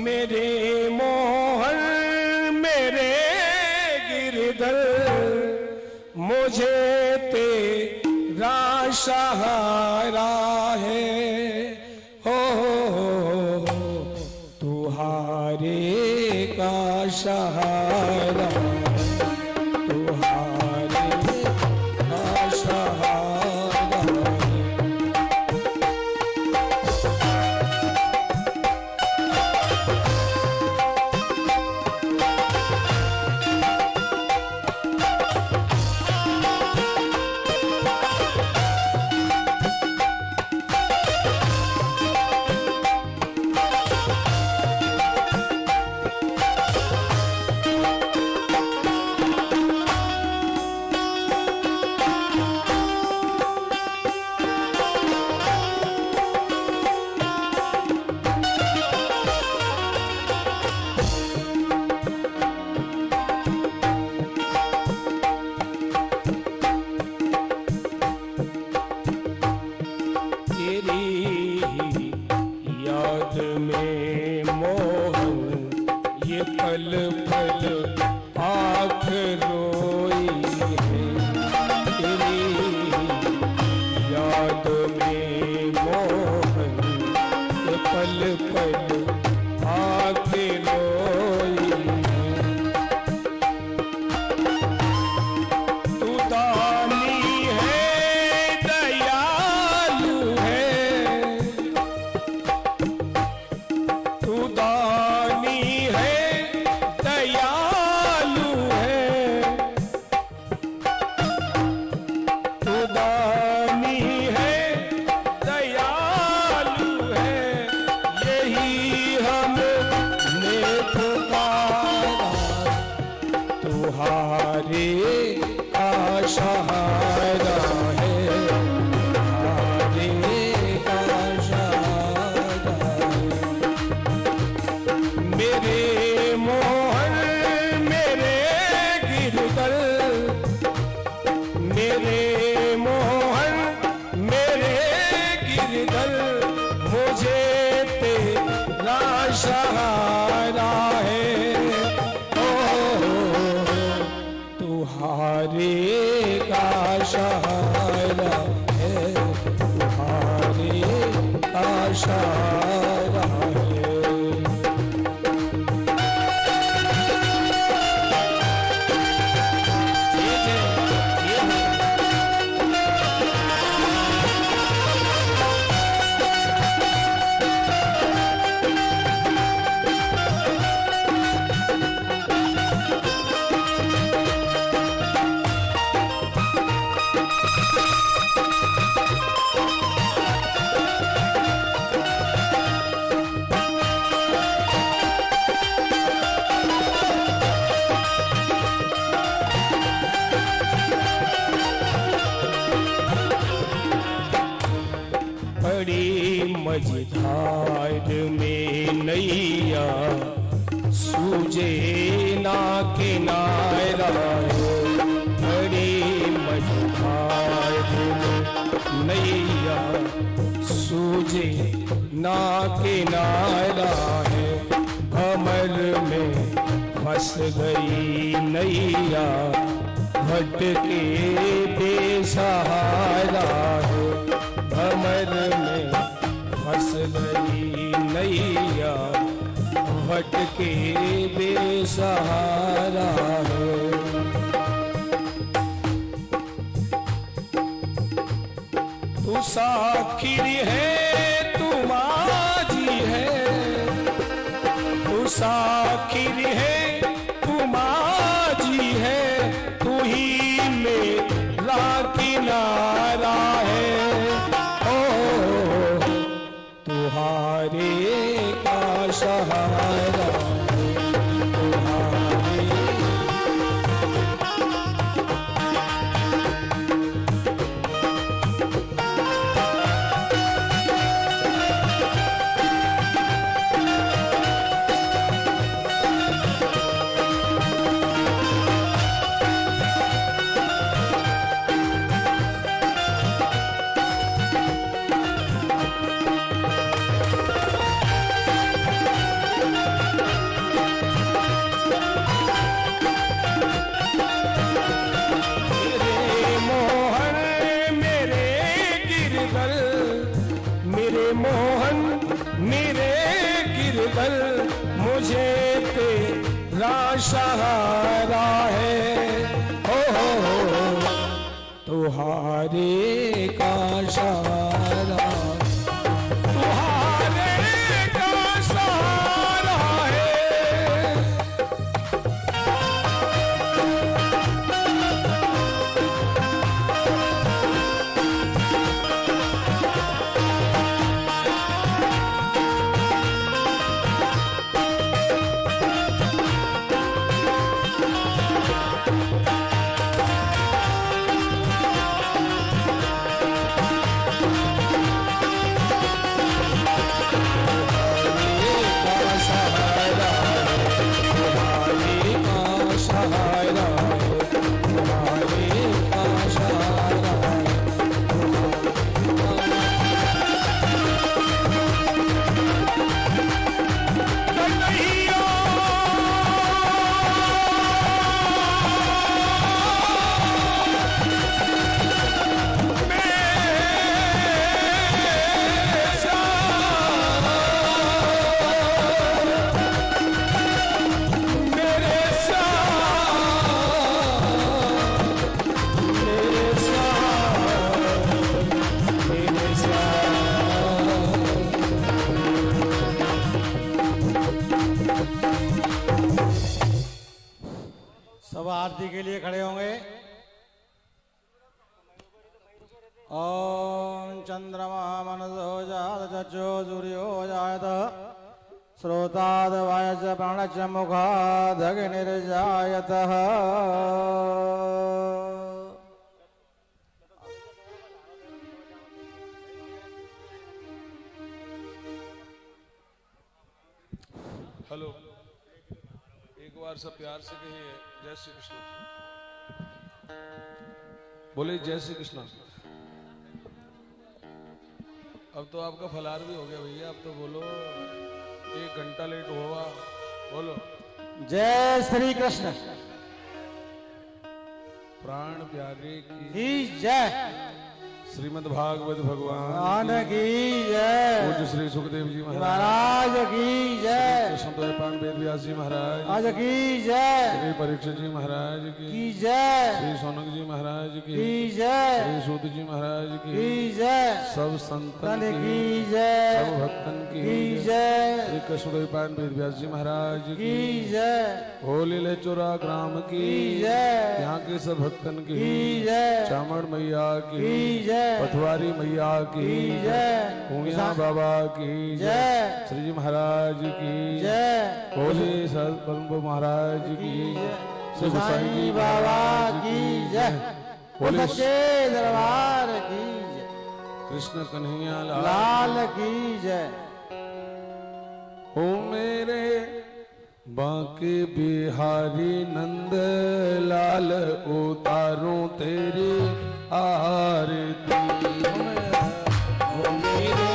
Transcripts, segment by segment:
मेरे मोहन मेरे गिरधर, मुझे तेरा सहारा है। हो तुहारे का सहारा, तुहारे का सहारा। याद में मोहन ये पल पल आँख रोई है। तेरी याद में मोहन ये पल पल आँख रोई है। तू दानी है दयालु है, तू दानी है दयालु है, तू दानी है दयालु है। यही हमने पुकारा, तुहारे का सहारा है, तुहारे का सहारा है। मेरे मोहन मेरे गिरधर, मेरे मोहन मेरे गिरधर, मुझे तेरा सहारा है। ओ तुहारे का सहारा है, तुहारे का सहारा है। बड़ी मझधार में नैया सूझे ना किनारा है। बड़ी मझधार में नैया सूझे ना किनारा है। भंवर में फंस गई नैया, भटके बेसहारा है। भंवर में फंस गई नैया, भटके बेसहारा है। तू साखिर है तू माझी है, तू साखिर है तू माझी है, तू ही मेरा किनारा है। तुहारे का सहारा, तुहारे मेरे गिरधर मुझे तेरा सहारा है। हो तुहारे का सहारा, तुहारे का सहारा है। आरती के लिए खड़े होंगे। ओम चंद्रमा मनसो जात चक्षो सूर्यो जायत श्रोताद वायस प्राणच मुखाद अग्निर्जायतः। हेलो, एक बार सब प्यार से कहिए जय श्री कृष्ण। बोले जय श्री कृष्ण। अब तो आपका फलार भी हो गया भैया, अब तो बोलो, 1 घंटा लेट हुआ। बोलो जय श्री कृष्ण। प्राण प्यारे की जय। श्रीमद् भागवत भगवान की जय। पूज्य श्री सुखदेव जी महाराज की जय। कृष्ण द्वैपायन वेद व्यास जी महाराज की जय। श्री परीक्षित जी महाराज की जय। श्री सोनक जी महाराज की जय। श्री सूत जी महाराज की जय। सब संतन की जय। सब भक्तन की जय। श्री कृष्ण द्वैपायन वेद व्यास जी महाराज की जय। होली ले चोरा ग्राम की जय। यहाँ के सब भक्तन की जय। चामड़ मैया की जय। पथवारी मैया की जय। कुमिया बाबा की जय। श्री जी महाराज की जय। होली सदगुरु महाराज की श्री गोसाई जी बाबा की जय। होली सच्चे दरबार की जय। कृष्ण कन्हैया लाल की जय। ओ मेरे बांके बिहारी नंद लाल उतारूं तेरी आरती। ओ मेरे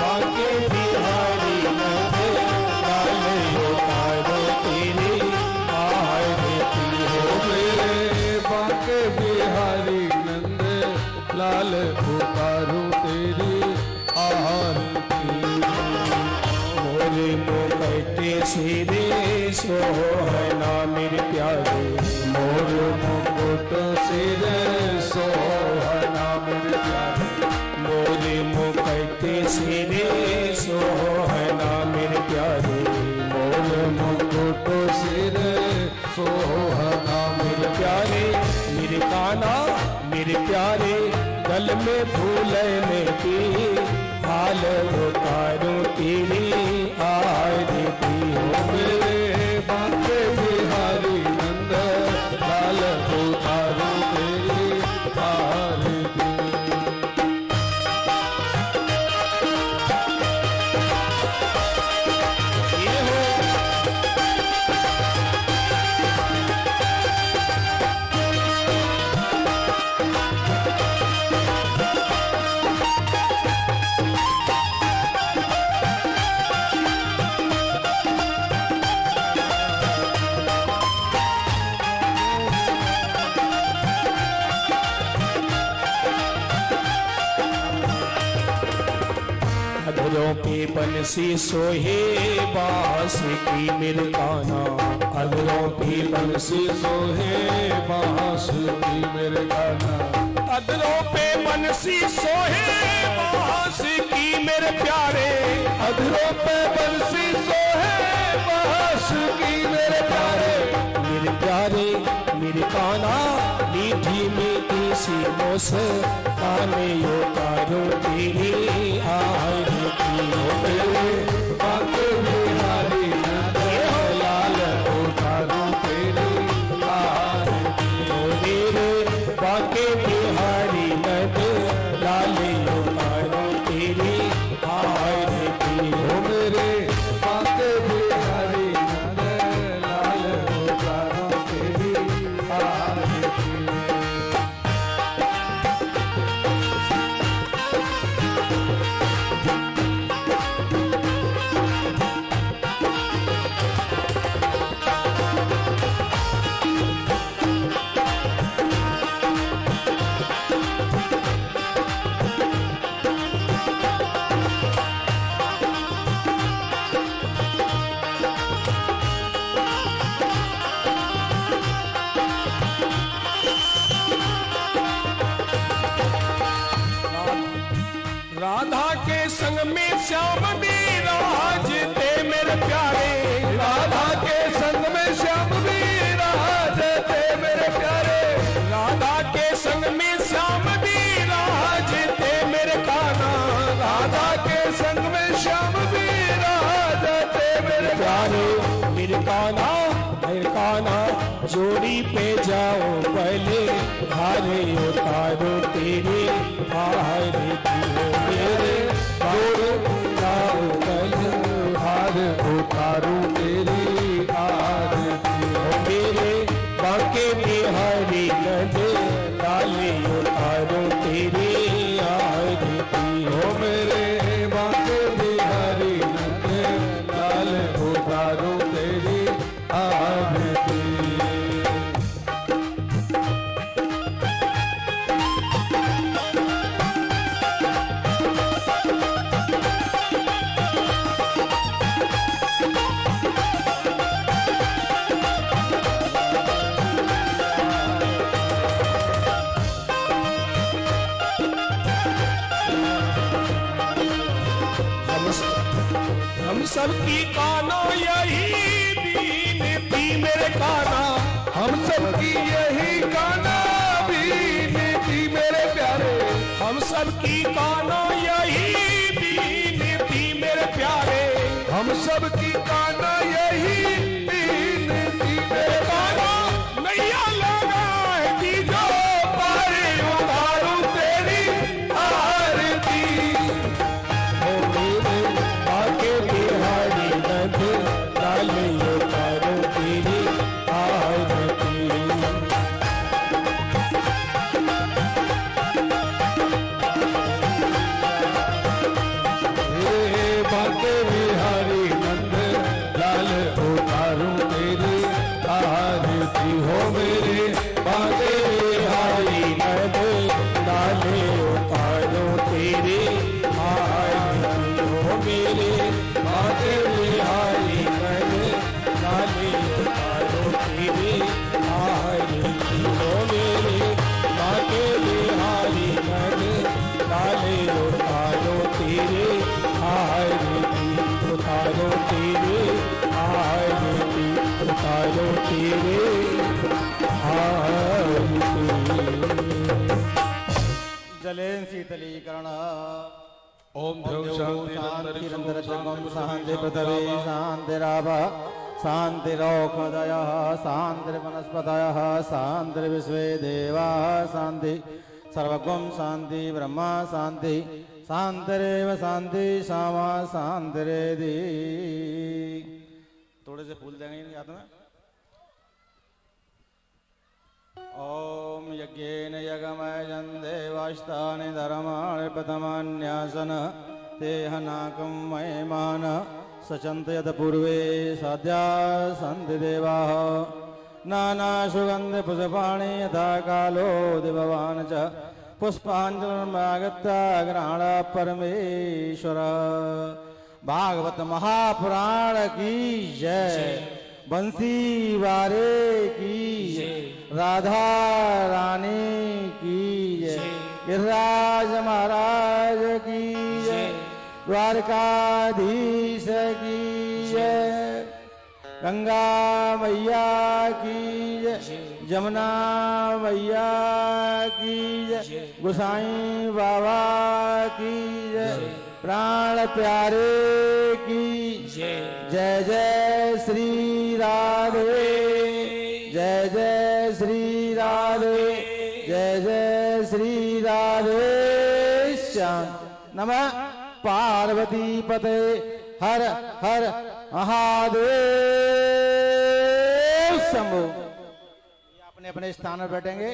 बांके बिहारी नंद लाल उतारूं तेरी आरती। ओ मेरे बांके बिहारी नंद लाल उतारूं तेरी आरती। मोरे मुकुट सिरे सोहना मेरे प्यारे, मोर मुकुट सिरे सोहना मेरे प्यारे, मोरे मुकुट सिरे सोहना मेरे प्यारे, मोर मुकुट सिरे सोहना मेरे प्यारे। मेरे काना मेरे प्यारे, गल में फूल में की हाल उतारूं तेरी आरती। हो मेरे बांके बिहारी नंद लाल उतारूं तेरी आरती। ये हो अधरों पे बंसी सोहे बांस की मिर्गाना, अधरों की बंसी सोहे बांस की मेरे गाना, अधरों पे बंसी सोहे बांस की मेरे प्यारे, अधरों पे बंसी सोहे बांस की मेरे प्यारे, मेरे प्यारे मेरे काना, मीठी मीठी सी मुस्काने उतारो तेरी आरती, मेरे बांके बिहारी नंद लाल उतारो तेरी आरती, मेरे बांके बिहारी नंद लाल उतारो तेरी आरती। ओ मेरे बांके बिहारी नंद लाल उतारो तेरी आरती। राधा के संग में श्याम भी राजते मेरे प्यारे, राधा के संग में श्याम भी राजते मेरे प्यारे, राधा के संग में श्याम भी राजते मेरे काना, राधा के संग में श्याम भी राजते मेरे प्यारे मेरे काना जोड़ी पे जाओ पहले, हारे उतारो तेरे आरती, मेरे जोड़ जाओ पहले, हार उतारू तेरी आरती, मेरे बांके बिहारी नंद लाले उतारो तेरे आरती, ओ मेरे बांके बिहारी नंद लाल उतारू तेरी आरती। हम सबकी काना यही बीनती मेरे काना, हम सबकी यही गाना बीनती मेरे प्यारे, हम सबकी काना यही बीनती मेरे प्यारे, हम सबकी गाना यही बीनती मेरे काना नैया लगा है कि जो पारे उतारू तेरी आरती। ओ मेरे बांके बिहारी नंद लाले उतारो तेरी आरती। हे बांके बिहारी नंद लाल उतारू तेरी आरती, हो मेरे बांके बिहारी नंद लाले उतारो तेरे आरती, हो मेरे बांके बिहारी नंद लाले उतारो तेरे आरती, हो मेरे बांके बिहारी नंद लाले उतारो तेरे आरती, उतारो तेरे आरती, उतारो तेरे आरती। जलेन शीतलीकरण ओम ध्रुव शांति शांतिरंतरचकम शांति पृथ्वी शांतिराभ शांतिरौषधयः शांतिर्वनस्पतयः शांतिर्विश्वे देवाः शांति सर्वगुण शांति ब्रह्मा शांति शांतिरेव शांति श्यामा शांतिरेधि। थोड़े से फूल देंगे याद में। ओम यज्ञेन यज्ञमयजन् देवास्तानि धर्माणि प्रथमान्यासन तेहनाकं मयमान सचन्त यत् पूर्वे साध्या सन्ति देवाः नानासुगन्धपुष्पाणि यथा कालो दिभवान् च पुष्पांजलिमागत्य ग्रहण परमेश्वर। भागवत महापुराण की जय, बंसी वारे की जय, राधा रानी की जय, गिरिराज महाराज की जय, द्वारकाधीश की जय, गंगा मैया की जय, जमुना मैया की जय, गोसाई बाबा की जय, प्राण प्यारे की जय। जय जय श्री राधे, जय जय श्री राधे, जय जय श्री राधे श्याम। नमः पार्वती पते हर हर महादेव शंभो। अपने अपने स्थान पर बैठेंगे,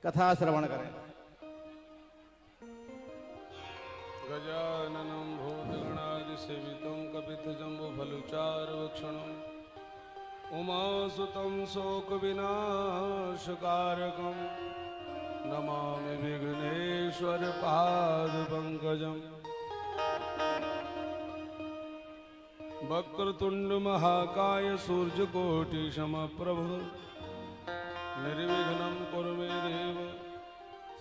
कथा श्रवण करें। गजाननं भूतगणादिसेवितं कपितजम्बुफलचारुभक्षणं उमासुतं शोकविनाशकारकं नमामि विघ्नेश्वरपादपङ्कजम्। वक्रतुण्डमहाकाय सूर्यकोटिसमप्रभ निर्विघ्नं कुरु मे देव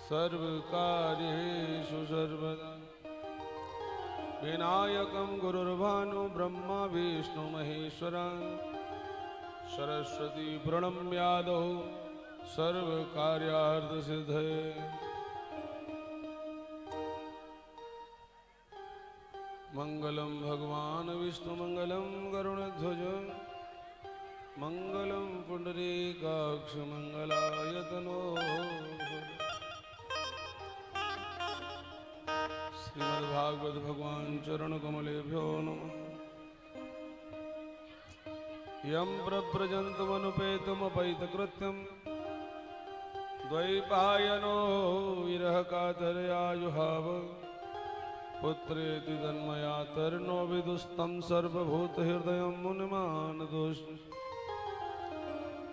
सर्वकार्येषु सर्वदा। विनायकं गुरुर्भानु ब्रह्मा विष्णु महेश्वरा सरस्वती प्रणम्यादौ सर्वकार्यार्थसिद्धये। मंगलम भगवान विष्णु मंगलम गरुणध्वज मंगलम पुंडरीकाक्ष मंगलायतनो। श्रीमद्भागवत भगवान चरण कमलेभ्यो नमः। यं प्रव्रजन्तमनुपेतमपैतकृत्यं द्वैपायनो विरह कातरया जुहाव पुत्रेति तन्मया तर्नो विदुस्तं सर्वभूतहृदयं मुनिमानतोष।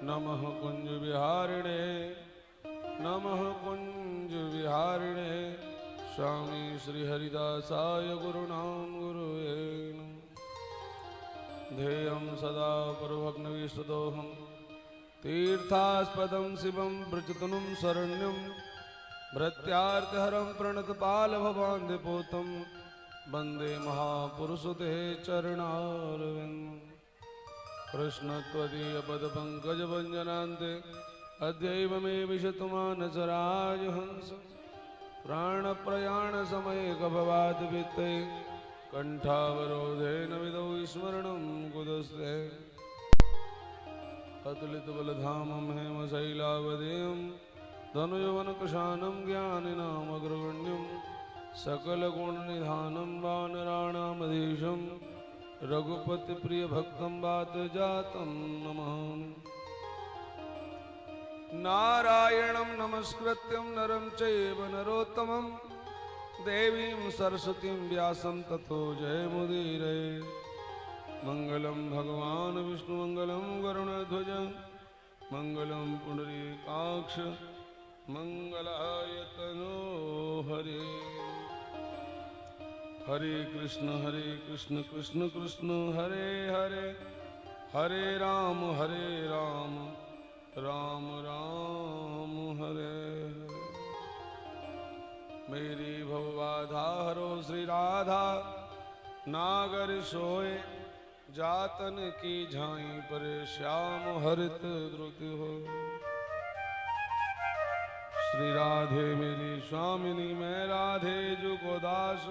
नमः कुंज विहारिणे, नमः कुंज विहारिणे, स्वामी श्री हरिदासाय गुरुणां गुरुवे नमः। ध्येयं सदा परभग्नविष्टदोहं तीर्थास्पदं शिवं व्रजतनुं शरण्यं भृत्यार्तिहरं प्रणतपालभवान्दिपोतं वन्दे महापुरुषते चरणारविन्दं। कृष्णत्वदीयपदपङ्कजभञ्जनान्ते अद्यैव मे विशतु मानसराजहंस। प्राणप्रयाणसमये कभवाद् वित्ते कण्ठावरोधेन विदौ स्मरणं कुतस्ते। अतुलितबलधामं हेमशैलावदेयं धनुजवनकृशानं ज्ञानिनामग्रगण्यं सकलगुणनिधानं वानराणामधीशं रघुपतिप्रियभक्तं वातजातं नमामि। नारायणं नमस्कृत्यं नरं चैव नरोत्तमं देवीं सरस्वतीं व्यासं ततो जयमुदीरये। मंगलं भगवान् विष्णु मंगलं गरुणध्वज मंगलं पुंडरीकाक्ष मंगलायतनो हरे। हरे कृष्ण कृष्ण कृष्ण हरे हरे, हरे राम राम राम हरे हरे। मेरी भवबाधा हरो श्री राधा, नागर सोए जातन की झाई पर श्याम हरित द्रुत हो। श्री राधे मेरी स्वामिनी मैं राधे जुगो दास,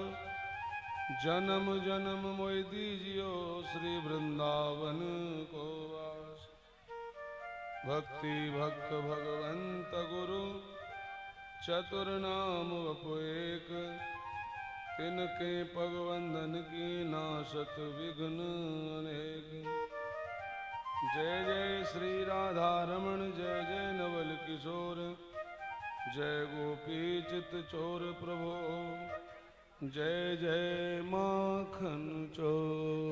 जन्म जन्म मोय दीजियो श्री वृंदावन को वास। भक्ति भक्त भगवंत गुरु चतुर नाम वपु एक, तिनके पगवंदन की नाशक विघ्न अनेक। जय जय श्री राधा रमण, जय जय नवल किशोर, जय गोपी चित चोर प्रभो, जय जय माखन चोर।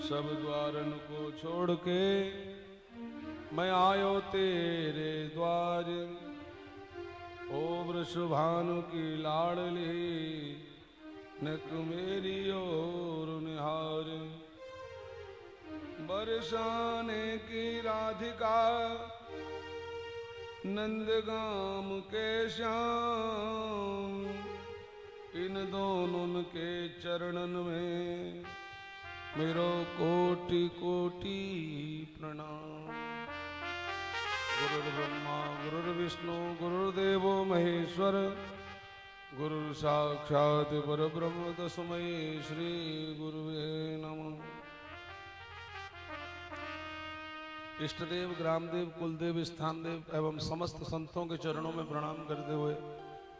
सब द्वारन को छोड़ के मैं आयो तेरे द्वार, ओ वृषभानु की लाडली नक मेरी ओर निहार, बरसाने की राधिका नंदगाम के श्याम, इन दोनों के चरणन में मेरो कोटि कोटि प्रणाम। गुरुर्ब्रह्मा गुरुर्विष्णु गुरुर्देवो महेश्वर, गुरु साक्षात् परब्रह्म तस्मै श्री गुरुवे नमः। इष्टदेव, ग्रामदेव, कुलदेव, स्थानदेव एवं समस्त संतों के चरणों में प्रणाम करते हुए,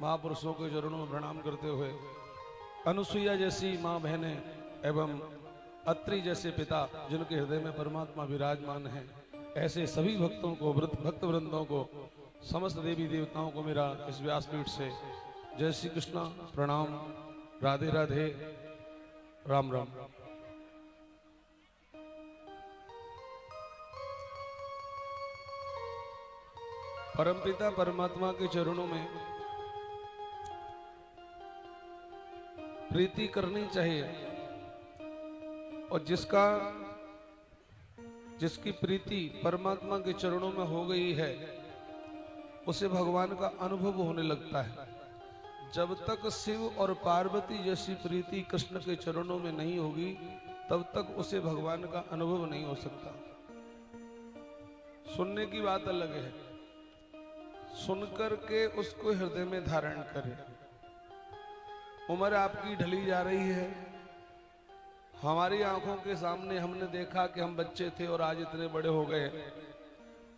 महापुरुषों के चरणों में प्रणाम करते हुए, अनुसुईया जैसी माँ बहनें एवं अत्रि जैसे पिता जिनके हृदय में परमात्मा विराजमान है, ऐसे सभी भक्तों को, भक्त वृंदों को, समस्त देवी देवताओं को मेरा इस व्यासपीठ से जय श्री कृष्ण प्रणाम, राधे राधे, राम राम। परमपिता परमात्मा के चरणों में प्रीति करनी चाहिए, और जिसकी प्रीति परमात्मा के चरणों में हो गई है उसे भगवान का अनुभव होने लगता है। जब तक शिव और पार्वती जैसी प्रीति कृष्ण के चरणों में नहीं होगी तब तक उसे भगवान का अनुभव नहीं हो सकता। सुनने की बात अलग है, सुनकर के उसको हृदय में धारण करें। उम्र आपकी ढली जा रही है, हमारी आंखों के सामने हमने देखा कि हम बच्चे थे और आज इतने बड़े हो गए,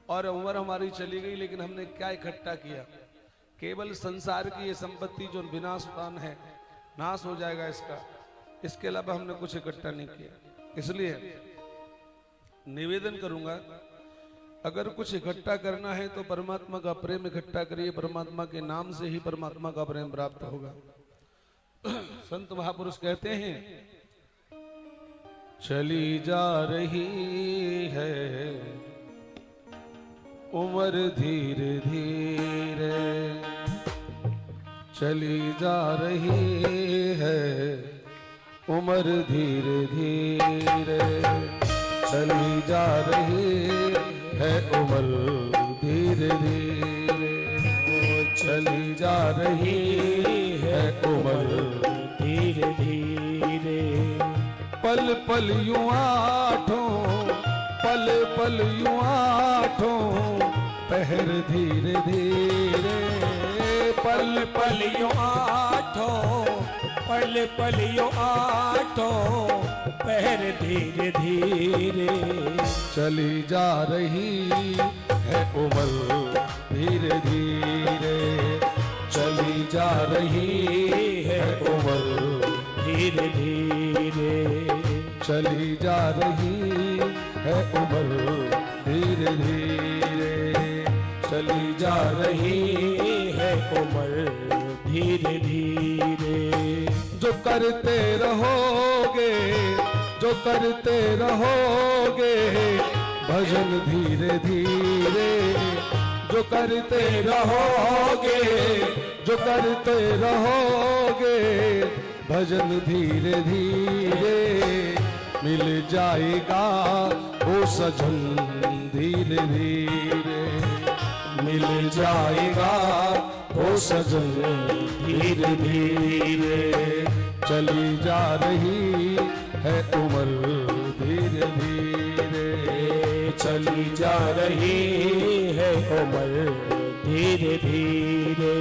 और उम्र हमारी चली गई, लेकिन हमने क्या इकट्ठा किया? केवल संसार की ये संपत्ति जो विनाशवान है, नाश हो जाएगा इसके अलावा हमने कुछ इकट्ठा नहीं किया। इसलिए निवेदन करूंगा, अगर कुछ इकट्ठा करना है तो परमात्मा का प्रेम इकट्ठा करिए। परमात्मा के नाम से ही परमात्मा का प्रेम प्राप्त होगा। संत महापुरुष कहते हैं, चली जा रही है उम्र धीरे धीरे, चली जा रही है उम्र धीरे धीरे, चली जा रही है उम्र धीरे धीरे, चली जा रही है उम्र धीरे धीरे। पल पल यूं आठों, पल पल यूं आठों पहर धीरे धीरे, पल पल यूं आठों, पल पल यूं आठों पहर धीरे धीरे, चली जा रही है उम्र धीरे धीरे, चली जा रही है उम्र धीरे धीरे, चली जा रही है उम्र धीरे धीरे, चली जा रही है उम्र धीरे धीरे। जो करते रहोगे, जो करते रहोगे भजन धीरे धीरे, जो करते रहोगे, जो करते रहोगे भजन धीरे धीरे, मिल जाएगा वो सजन धीरे धीरे, मिल जाएगा वो सजन धीरे धीरे, चली जा रही है उम्र धीरे धीरे, चली जा रही है उम्र धीरे धीरे।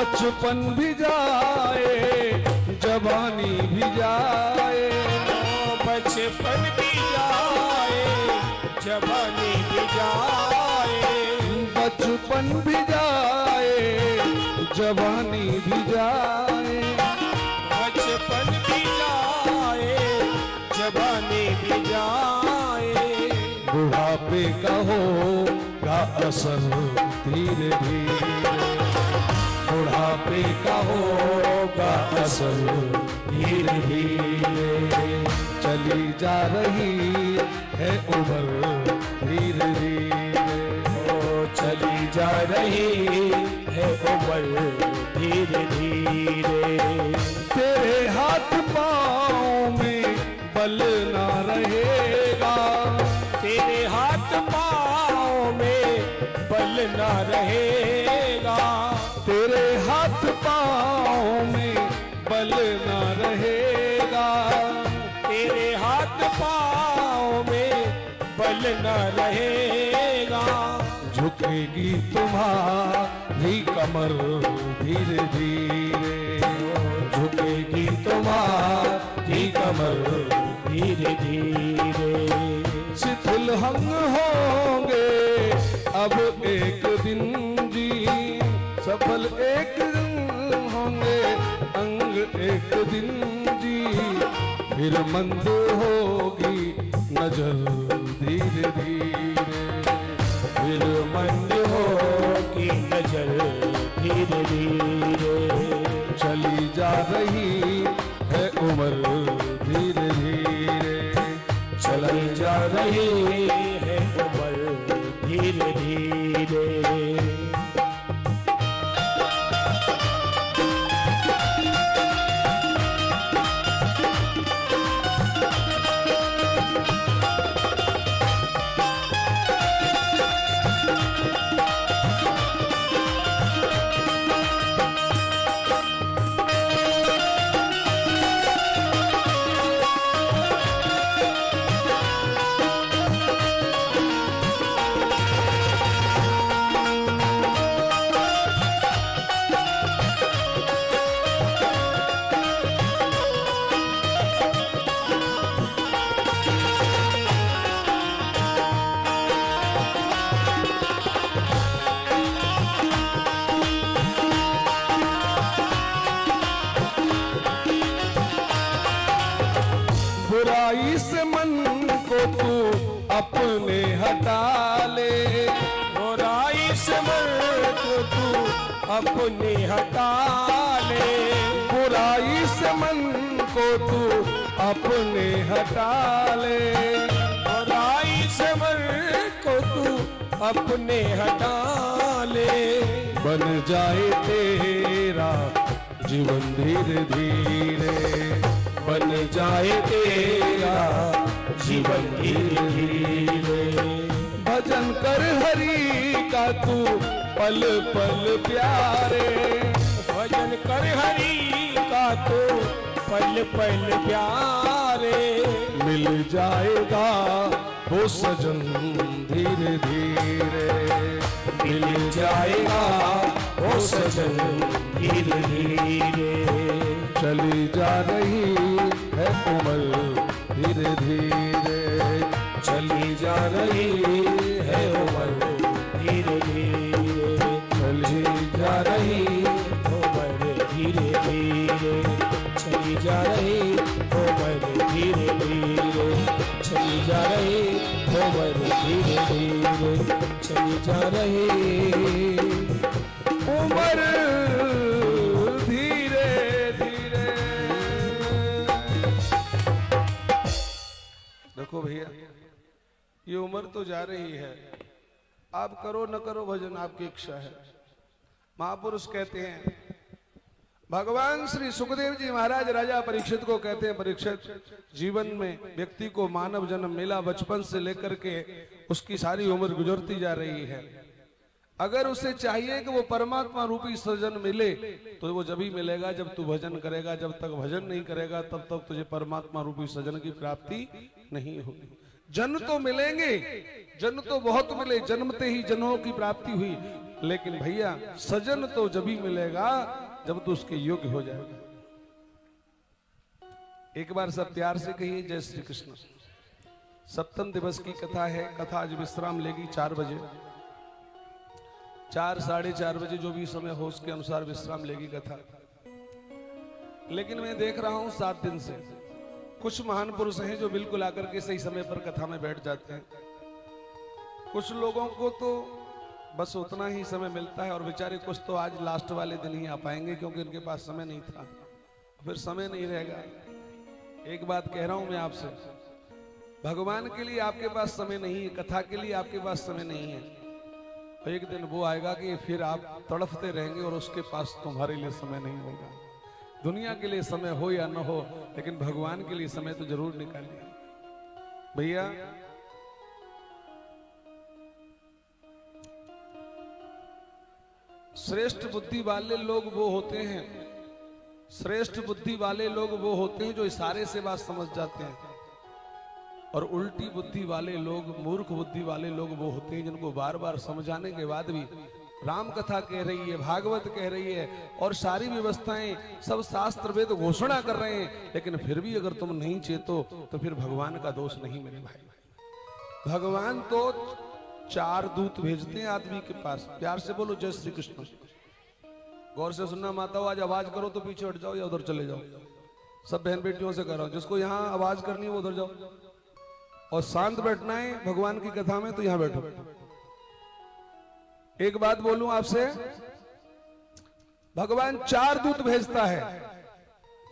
बचपन भी जाए जवानी भी जाए, बचपन भी जाए जवानी भी जाए, बचपन भी जाए जवानी भी जाए, बचपन भी जाए जवानी भी जाए, बुढ़ापे का होगा असर धीरे धीरे, बुढ़ापे का होगा असर धीरे धीरे, चली जा रही है उम्र धीरे धीरे, ओ चली जा रही है उम्र धीरे धीरे, तेरे हाथ पाँव में बल ना रहेगा, तेरे हाथ पाँव में बल ना रहेगा, तेरे हाथ पाँव में बल ना रहेगा, तेरे हाथ पाँव में बल न रहेगा, झुकेगी तुम्हारी कमर धीरे धीरे, झुकेगी तुम्हारी कमर धीरे धीरे, शिथिल अंग होंगे अब एक दिन जी, सफल एक दिन होंगे अंग एक दिन जी, फिर मंद होगी नजर धीरे धीरे, फिर मंद होगी नजर धीरे धीरे, चली जा रही है उम्र धीरे धीरे, चली जा रही है उम्र धीरे धीरे, बुराई से मन को तू अपने हटा ले, बुराई से मन को तू अपने हटा ले, बुराई से मन को तू अपने हटा ले, बुराई से मन को तू अपने हटा ले, बन जाए तेरा जीवन धीरे धीरे, बन जाए तेरा जीवन धीरे धीरे, भजन कर हरि का तू पल पल प्यारे, भजन कर हरि का तो पल पल प्यारे, मिल जाएगा वो सजन धीरे धीरे, मिल जाएगा वो सजन धीरे धीरे, चली जा रही है उम्र धीरे धीरे, चली जा रही है उम्र धीरे धीरे, चली जा रही उम्र धीरे धीरे, चली जा रही उम्र धीरे धीरे, चली जा रही उम्र धीरे धीरे, चली जा रही उम्र धीरे धीरे। देखो भैया, ये उम्र तो जा रही है, आप करो न करो भजन आपकी इच्छा है। महापुरुष कहते हैं, भगवान श्री सुखदेव जी महाराज राजा परीक्षित को कहते हैं, परीक्षित जीवन में व्यक्ति को मानव जन्म मिला, बचपन से लेकर के उसकी सारी उम्र गुजरती जा रही है। अगर उसे चाहिए कि वो परमात्मा रूपी सृजन मिले तो वो जब ही मिलेगा जब तू भजन करेगा। जब तक भजन नहीं करेगा तब तक तुझे परमात्मा रूपी सृजन की प्राप्ति नहीं होगी। जन्म तो मिलेंगे, जन्म तो बहुत मिले, जन्मते ही जन्मों की प्राप्ति हुई, लेकिन भैया सजन तो जब ही मिलेगा जब तो उसके योग्य हो जाएगा। एक बार सब प्यार से कहिए जय श्री कृष्ण। सप्तम दिवस की कथा है। कथा आज विश्राम लेगी 4 बजे, 4 साढ़े 4 बजे जो भी समय हो उसके अनुसार विश्राम लेगी कथा। लेकिन मैं देख रहा हूं 7 दिन से कुछ महान पुरुष हैं जो बिल्कुल आकर के सही समय पर कथा में बैठ जाते हैं। कुछ लोगों को तो बस उतना ही समय मिलता है और बेचारे कुछ तो आज लास्ट वाले दिन ही आ पाएंगे क्योंकि उनके पास समय नहीं था, फिर समय नहीं रहेगा। एक बात कह रहा हूं मैं आपसे, भगवान के लिए आपके पास समय नहीं है, कथा के लिए आपके पास समय नहीं है। और एक दिन वो आएगा कि फिर आप तड़फते रहेंगे और उसके पास तुम्हारे लिए समय नहीं होगा। दुनिया के लिए समय हो या न हो, लेकिन भगवान के लिए समय तो जरूर निकालिए। भैया श्रेष्ठ बुद्धि वाले लोग वो होते हैं, श्रेष्ठ बुद्धि वाले लोग वो होते हैं जो इशारे से बात समझ जाते हैं, और उल्टी बुद्धि वाले लोग, मूर्ख बुद्धि वाले लोग वो होते हैं जिनको बार बार समझाने के बाद भी राम कथा कह रही है, भागवत कह रही है और सारी व्यवस्थाएं सब शास्त्र वेद घोषणा कर रहे हैं, लेकिन फिर भी अगर तुम नहीं चेतो तो फिर भगवान का दोष नहीं मेरे भाई। भगवान तो 4 दूत भेजते हैं आदमी के पास। प्यार से बोलो जय श्री कृष्ण। गौर से सुनना माताओं, आज आवाज करो तो पीछे हट जाओ या उधर चले जाओ। सब बहन बेटियों से कह रहा हूं, जिसको यहाँ आवाज करनी है वो उधर जाओ, और शांत बैठना है भगवान की कथा में तो यहां बैठो। एक बात बोलूं आपसे, भगवान 4 दूत भेजता है,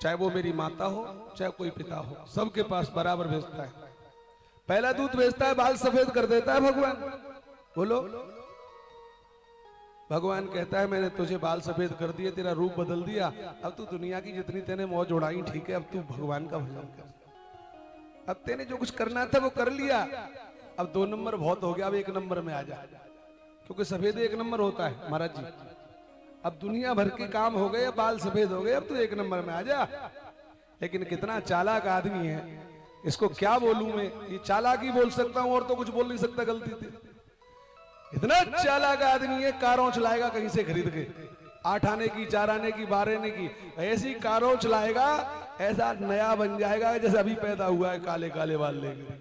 चाहे वो मेरी माता हो चाहे कोई पिता हो, सबके पास बराबर भेजता है। पहला दूत भेजता है, बाल सफेद कर देता है भगवान। बोलो, भगवान कहता है मैंने तुझे बाल सफेद कर दिए, तेरा रूप बदल दिया, अब तू दुनिया की जितनी तेने मौज उड़ाई ठीक है, अब तू भगवान का भजन कर। अब तेने जो कुछ करना था वो कर लिया, अब 2 नंबर बहुत हो गया, अब 1 नंबर में आ जा, क्योंकि सफेद 1 नंबर होता है महाराज जी। अब दुनिया भर के काम हो गए, बाल सफेद हो गए, अब तू 1 नंबर में आ जा। लेकिन कितना चालाक आदमी है, इसको क्या बोलूं मैं, ये चालाकी बोल सकता हूं और तो कुछ बोल नहीं सकता, गलती थी। इतना चालाक आदमी है, कारों चलाएगा कहीं से खरीद के, 8 आने की, 4 आने की, 12 आने की, ऐसी कारों चलाएगा ऐसा नया बन जाएगा जैसे अभी पैदा हुआ है, काले काले बाल लेके।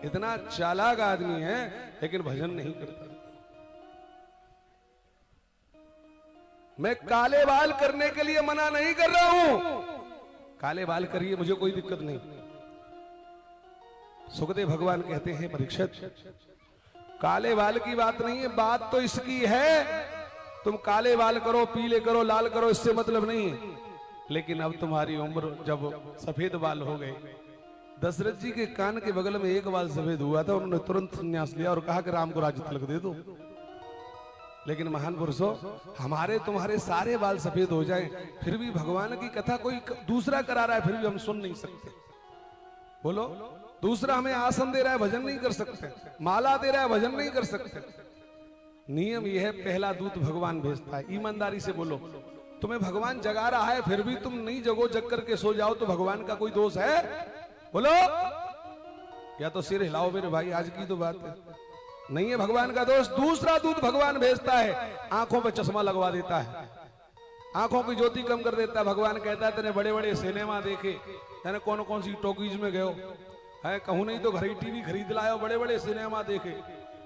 इतना चालाक आदमी है लेकिन भजन नहीं करता। मैं काले बाल करने के लिए मना नहीं कर रहा हूं, काले बाल करिए, मुझे कोई दिक्कत नहीं। सुखदेव भगवान कहते हैं परीक्षित, काले बाल की बात नहीं है, बात तो इसकी है तुम काले बाल करो, पीले करो, लाल करो, इससे मतलब नहीं है। लेकिन अब तुम्हारी उम्र जब सफेद बाल हो गए, दशरथ जी के कान के बगल में 1 बाल सफेद हुआ था, उन्होंने तुरंत संन्यास लिया और कहा कि राम को राज्य तिलक दे दो। लेकिन महान पुरुषों, हमारे तुम्हारे सारे बाल सफेद हो जाएं, फिर भी भगवान की कथा कोई दूसरा करा रहा है, फिर भी हम सुन नहीं सकते। बोलो, दूसरा हमें आसन दे रहा है, भजन नहीं कर सकते, माला दे रहा है, भजन नहीं कर सकते। नियम यह है, पहला दूत भगवान भेजता है। ईमानदारी से बोलो, तुम्हें भगवान जगा रहा है फिर भी तुम नहीं जगो, जग करके सो जाओ तो भगवान का कोई दोष है? बोलो, या तो सिर हिलाओ मेरे भाई, आज की तो बात है, नहीं है भगवान का दोष। दूसरा दूत भगवान भेजता है, आंखों पे चश्मा लगवा देता है, आंखों की ज्योति कम कर देता है। भगवान कहता है तेने बड़े बड़े सिनेमा देखे, तेने कौन कौन सी टॉकीज में गयो है, कहूं नहीं तो घर ही टीवी खरीद लायो, बड़े बड़े सिनेमा देखे,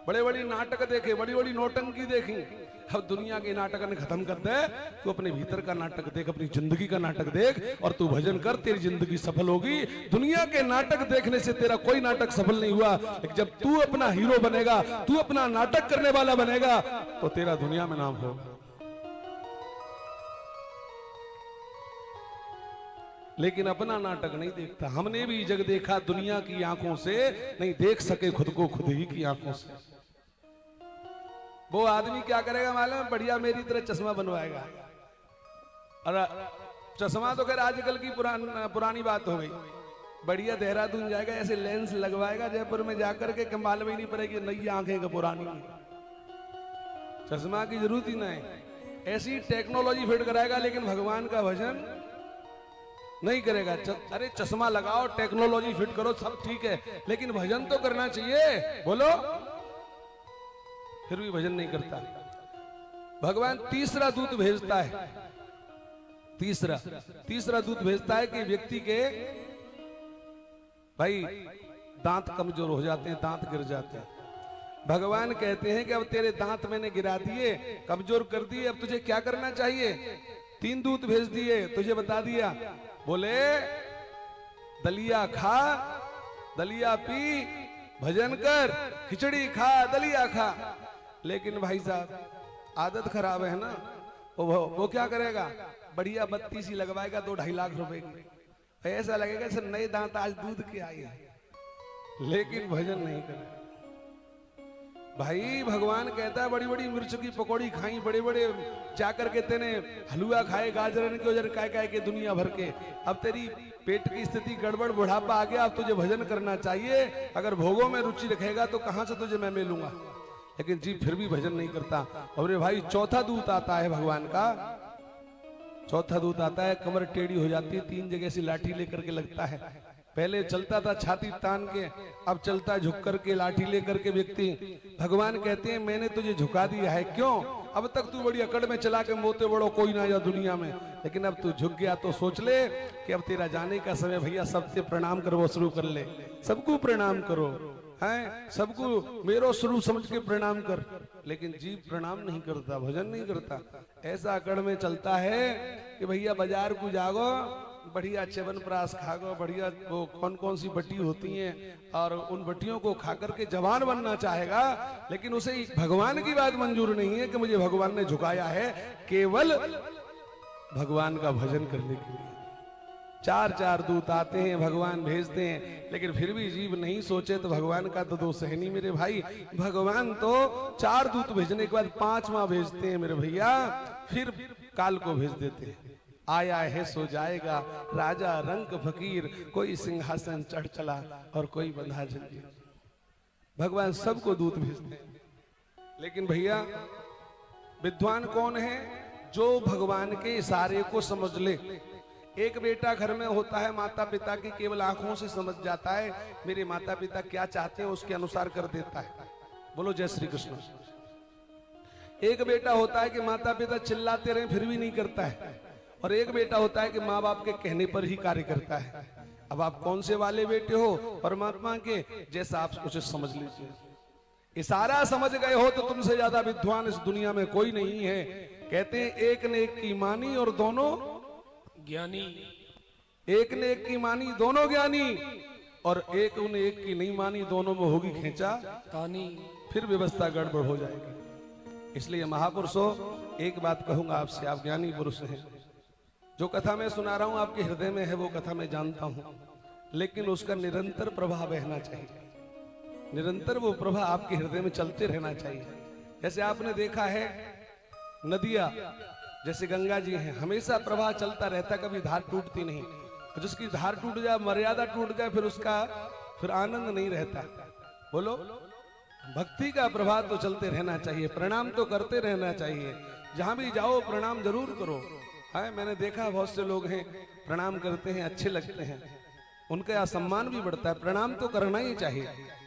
बड़े बड़े नाटक देखे, बड़ी बड़ी नौटंकी देखी। अब दुनिया के नाटक ने खत्म कर दे, तू अपने भीतर का नाटक देख, अपनी जिंदगी का नाटक देख और तू भजन कर, तेरी जिंदगी सफल होगी। दुनिया के नाटक देखने से तेरा कोई नाटक सफल नहीं हुआ, लेकिन जब तू अपना हीरो बनेगा, तू अपना नाटक करने वाला बनेगा, तो तेरा दुनिया में नाम होगा। लेकिन अपना नाटक नहीं देखता। हमने भी जग देखा दुनिया की आंखों से, नहीं देख सके खुद को खुद ही की आंखों से। वो आदमी क्या करेगा मालूम, बढ़िया मेरी तरह चश्मा बनवाएगा। अरे चश्मा तो खैर आजकल की पुरानी बात हो गई। बढ़िया देहरादून जाएगा, ऐसे लेंस लगवाएगा, जयपुर में जाकर के कमाल में नहीं पड़ेगी, नई आंखें का पुरानी, चश्मा की जरूरत ही नहीं, ऐसी टेक्नोलॉजी फिट कराएगा, लेकिन भगवान का भजन नहीं करेगा। अरे चश्मा लगाओ, टेक्नोलॉजी फिट करो, सब ठीक है, लेकिन भजन तो करना चाहिए। बोलो, फिर भी भजन नहीं करता। भगवान तीसरा दूत भेजता है, तीसरा दूत भेजता है कि व्यक्ति के भाई दांत कमजोर हो जाते हैं, दांत गिर जाते हैं। भगवान कहते हैं कि अब तेरे दांत मैंने गिरा दिए, कमजोर कर दिए, अब तुझे क्या करना चाहिए? 3 दूत भेज दिए, तुझे बता दिया। बोले दलिया खा, दलिया पी, भजन कर, खिचड़ी खा, दलिया खा। लेकिन भाई साहब आदत खराब है ना, वो क्या करेगा? बढ़िया बत्ती सी लगवाएगा 2-2.5 लाख रुपए की, ऐसा लगेगा सर नए दांत आज दूध के आए हैं, लेकिन भजन नहीं करेगा। भाई भगवान कहता है बड़ी बड़ी मिर्च की पकौड़ी खाई, बड़े बड़े जाकर के तेने हलवा खाए गाजरन के उजर काय के दुनिया भर के, अब तेरी पेट की स्थिति गड़बड़, बुढ़ापा आ गया, अब तुझे भजन करना चाहिए। अगर भोगों में रुचि रखेगा तो कहां से तुझे मैं मिलूंगा? लेकिन जी फिर भी भजन नहीं करता। और भाई चौथा दूत आता है भगवान का, चौथा दूत आता है, कमर टेढ़ी हो जाती है, 3 जगह से लाठी लेकर के लगता है। पहले चलता था छाती तान के, अब चलता झुक करके लाठी लेकर के व्यक्ति। भगवान कहते हैं मैंने तुझे झुका दिया है, क्यों? अब तक तू बड़ी अकड़ में चला के मोते बड़ो कोई ना जा दुनिया में, लेकिन अब तू झुक गया तो सोच ले कि अब तेरा जाने का समय भैया, सबसे प्रणाम करो शुरू कर ले, सबको प्रणाम करो, हैं सबको मेरो स्वरूप समझ के प्रणाम कर। लेकिन जीव प्रणाम नहीं करता, भजन नहीं करता, ऐसा अकड़ में चलता है कि भैया बाजार को जागो, बढ़िया च्यवनप्राश खागो, बढ़िया वो कौन कौन सी बट्टी होती हैं, और उन बट्टियों को खा करके जवान बनना चाहेगा, लेकिन उसे भगवान की बात मंजूर नहीं है कि मुझे भगवान ने झुकाया है, केवल भगवान का भजन करने के लिए। 4 दूत आते हैं, भगवान भेजते हैं, लेकिन फिर भी जीव नहीं सोचे तो भगवान का तो दोष है नहीं मेरे भाई। भगवान तो 4 दूत भेजने के बाद 5वां भेजते हैं मेरे भैया, फिर काल को भेज देते हैं। आया है सो जाएगा राजा रंक फकीर, कोई सिंहासन चढ़ चला और कोई बंधा जंजीर। भगवान सबको दूत भेजते हैं। लेकिन भैया विद्वान कौन है? जो भगवान के इशारे को समझ ले। एक बेटा घर में होता है, माता पिता की केवल आंखों से समझ जाता है मेरे माता पिता क्या चाहते हैं, उसके अनुसार कर देता है। बोलो जय श्री कृष्ण। एक बेटा होता है कि माता पिता चिल्लाते रहे फिर भी नहीं करता है, और एक बेटा होता है कि माँ बाप के कहने पर ही कार्य करता है। अब आप कौन से वाले बेटे हो? परमात्मा के, जैसा आप कुछ समझ लीजिए। इशारा समझ गए हो तो तुमसे ज्यादा विद्वान इस दुनिया में कोई नहीं है। कहते हैं एक ने एक की मानी और दोनों ज्ञानी, एक ने एक की मानी दोनों ज्ञानी, और एक ने एक की नहीं मानी, दोनों में होगी खींचा तानी, फिर व्यवस्था गड़बड़ हो जाएगी। इसलिए महापुरुषों एक बात कहूंगा आपसे, आप ज्ञानी पुरुष हैं, जो कथा मैं सुना रहा हूं आपके हृदय में है वो कथा मैं जानता हूं, लेकिन उसका निरंतर प्रभाव बहना चाहिए, निरंतर वो प्रभाव आपके हृदय में चलते रहना चाहिए। जैसे आपने देखा है नदियां, जैसे गंगा जी हैं, हमेशा प्रवाह चलता रहता, कभी धार टूटती नहीं। और जिसकी धार टूट जाए, मर्यादा टूट जाए, फिर उसका फिर आनंद नहीं रहता। बोलो, भक्ति का प्रवाह तो चलते रहना चाहिए, प्रणाम तो करते रहना चाहिए। जहां भी जाओ प्रणाम जरूर करो। है मैंने देखा बहुत से लोग हैं प्रणाम करते हैं, अच्छे लगते हैं, उनका सम्मान भी बढ़ता है। प्रणाम तो करना ही चाहिए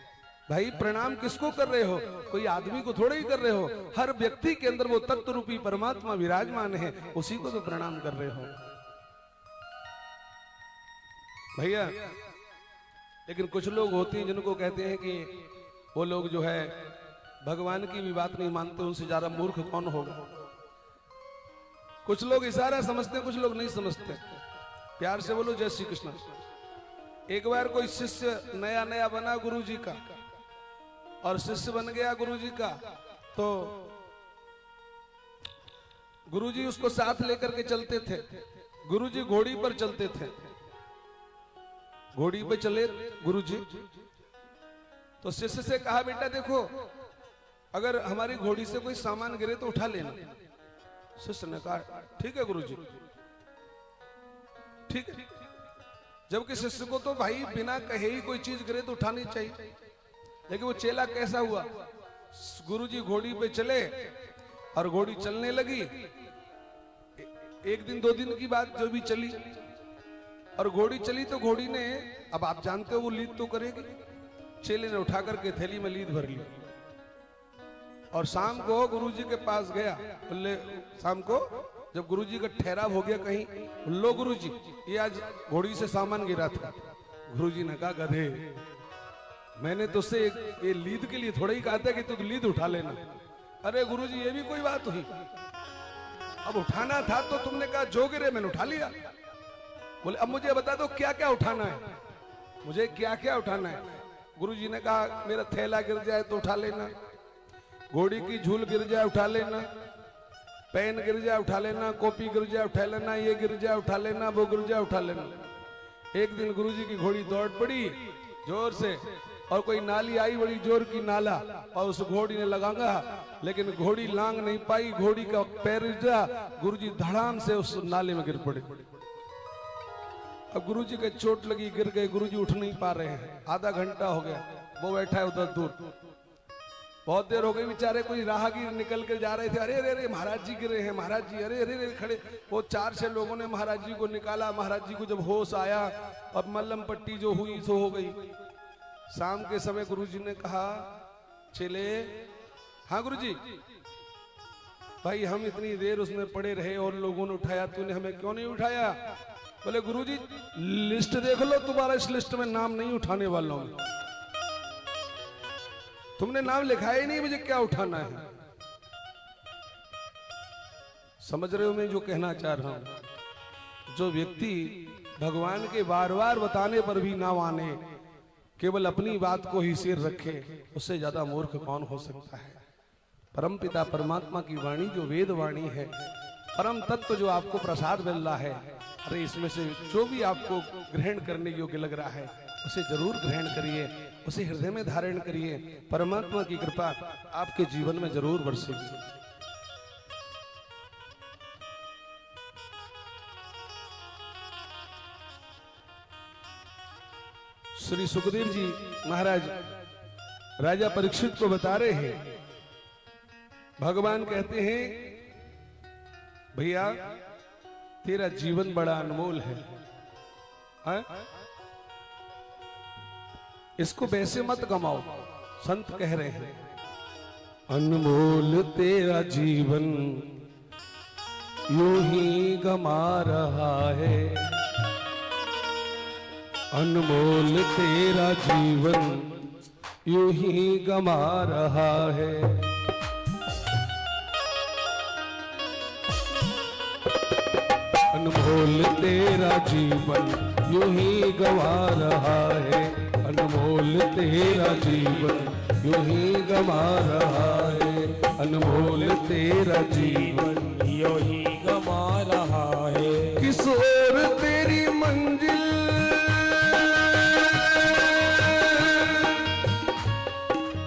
भाई। प्रणाम किसको कर रहे हो? कोई आदमी को थोड़े ही कर रहे हो, हर व्यक्ति के अंदर वो तत्व रूपी परमात्मा विराजमान है, उसी को तो प्रणाम कर रहे हो भैया। लेकिन कुछ लोग होते हैं जिनको कहते हैं कि वो लोग जो है भगवान की भी बात नहीं मानते, उनसे ज्यादा मूर्ख कौन होगा। कुछ लोग इशारा समझते हैं, कुछ लोग नहीं समझते। प्यार से बोलो जय श्री कृष्ण। एक बार कोई शिष्य नया नया बना गुरु जी का, और शिष्य बन गया गुरु जी का, तो गुरु जी उसको साथ लेकर के चलते थे। गुरु जी घोड़ी पर चलते थे, घोड़ी पे चले गुरु जी। तो शिष्य से कहा बेटा देखो, अगर हमारी घोड़ी से कोई सामान गिरे तो उठा लेना। शिष्य ने कहा ठीक है गुरु जी, ठीक है। जबकि शिष्य को तो भाई बिना कहे ही कोई चीज गिरे तो उठानी चाहिए, लेकिन वो चेला कैसा हुआ, गुरुजी घोड़ी पे चले और घोड़ी चलने लगी। एक दिन 2 दिन की बात जो भी चली, और घोड़ी चली तो घोड़ी ने, अब आप जानते हो वो लीद तो करेगी, चेले ने उठा करके थैली में लीद भर ली। और शाम को गुरुजी के पास गया। बोले शाम को जब गुरुजी का ठहराव हो गया कहीं, लो गुरुजी ये आज घोड़ी से सामान गिरा था। गुरुजी ने कहा गधे, मैंने तुझसे ये लीद के लिए थोड़ा ही कहा था कि तू लीद उठा लेना। अरे गुरुजी ये भी कोई बात हुई, अब उठाना था तो तुमने कहा जो गिरे मैंने उठा लिया। बोले अब मुझे बता दो क्या क्या उठाना है, मुझे क्या क्या उठाना है। गुरुजी ने कहा मेरा थैला गिर जाए तो उठा लेना, घोड़ी की झूल गिर जाए उठा लेना, पेन गिर जाए उठा लेना, कॉपी गिर जाए उठा लेना, ये गिर जाए उठा लेना, वो गिर जाए उठा लेना। एक दिन गुरुजी की घोड़ी दौड़ पड़ी जोर से और कोई नाली आई बड़ी जोर की नाला और उस घोड़ी ने लगांगा, लेकिन घोड़ी लांग नहीं पाई, घोड़ी का पैर जा, गुरुजी धड़ाम से उस नाले में गिर पड़े। अब गुरुजी के चोट लगी, गिर गए, गुरुजी उठ नहीं पा रहे हैं। आधा घंटा हो गया, वो बैठा है उधर दूर, बहुत देर हो गई। बेचारे कोई राहगीर निकल कर जा रहे थे, अरे अरे अरे महाराज जी गिरे हैं, महाराज जी, अरे अरे अरे खड़े। वो 4-6 लोगों ने महाराज जी को निकाला। महाराज जी को जब होश आया, अब मल्लम पट्टी जो हुई सो हो गई। शाम के समय गुरुजी ने कहा चले, हाँ गुरुजी, भाई हम इतनी देर उसमें पड़े रहे और लोगों ने उठाया, तूने हमें क्यों नहीं उठाया? बोले गुरुजी लिस्ट देख लो, तुम्हारा इस लिस्ट में नाम नहीं उठाने वाला हूं, तुमने नाम लिखा ही नहीं, मुझे क्या उठाना है। समझ रहे हो मैं जो कहना चाह रहा हूं? जो व्यक्ति भगवान के बार बार बताने पर भी ना माने, केवल अपनी बात को ही सिर रखे, उससे ज्यादा मूर्ख कौन हो सकता है। परमपिता परमात्मा की वाणी जो वेद वाणी है, परम तत्व जो आपको प्रसाद मिल रहा है, अरे इसमें से जो भी आपको ग्रहण करने योग्य लग रहा है उसे जरूर ग्रहण करिए, उसे हृदय में धारण करिए। परमात्मा की कृपा आपके जीवन में जरूर बरसेगी। श्री सुखदेव जी महाराज राजा परीक्षित को बता रहे हैं, भगवान कहते हैं भैया तेरा जीवन बड़ा अनमोल है, इसको वैसे मत गमाओ। संत कह रहे हैं अनमोल तेरा जीवन यूं ही गमा रहा है, अनमोल तेरा जीवन यूं ही गमा रहा है। अनमोल तेरा जीवन यूं ही गवा रहा है, अनमोल तेरा जीवन यूं ही गवा रहा है, अनमोल तेरा जीवन यूं ही गवा रहा है। किस ओर तेरी मंजिल,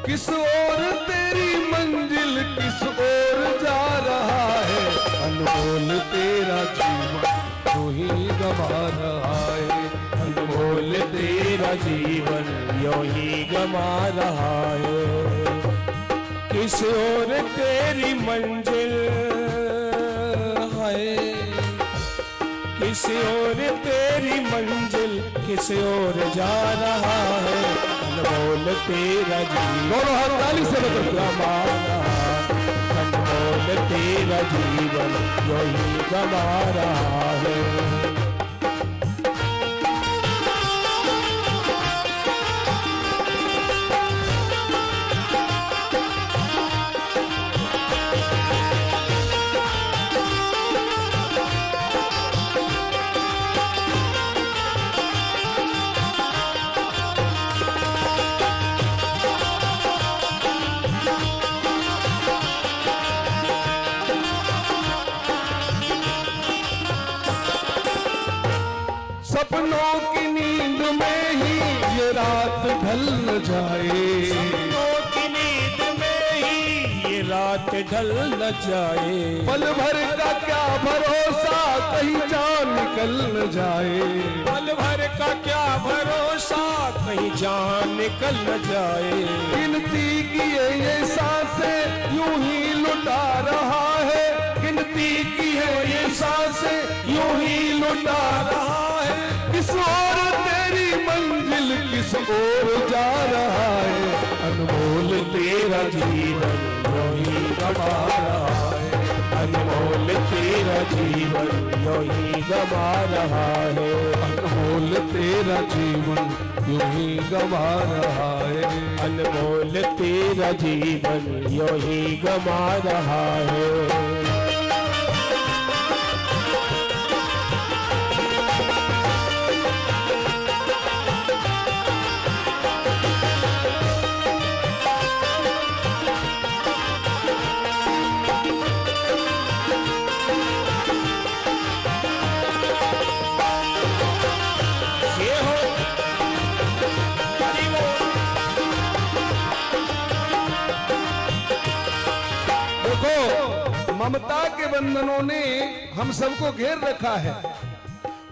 किस ओर तेरी मंजिल, किस ओर जा रहा है, अनमोल तेरा जीवन यूं ही गवा रहा है, अनमोल तेरा जीवन यूं ही गवा रहा है। किस ओर तेरी मंजिल है, किस ओर तेरी मंजिल, किस ओर जा रहा है, अनमोल तेरा जीवन ताली से गवा रहा है, अनमोल तेरा जीवन यूं ही गवा रहा है। सपनों की नींद में ही ये रात ढल न जाए, सपनों की नींद में ही ये रात ढल न जाए, पल भर का क्या भरोसा कहीं जान निकल न जाए, पल भर का क्या भरोसा कहीं जान निकल न जाए। गिनती की ये सांसें यूं ही लुटा रहा है, गिनती की है ये सांसें यूं ही लुटा रहा है। किस ओर तेरी मंजिल, किस ओर जा रहा है, अनमोल तेरा जीवन यूं गवा रहा है, अनमोल तेरा जीवन यूं ही गवा रहा है, अनमोल तेरा जीवन यूं ही गवा रहा है, अनमोल तेरा जीवन यूं ही गवा रहा है। ममता के बंधनों ने हम सबको घेर रखा है,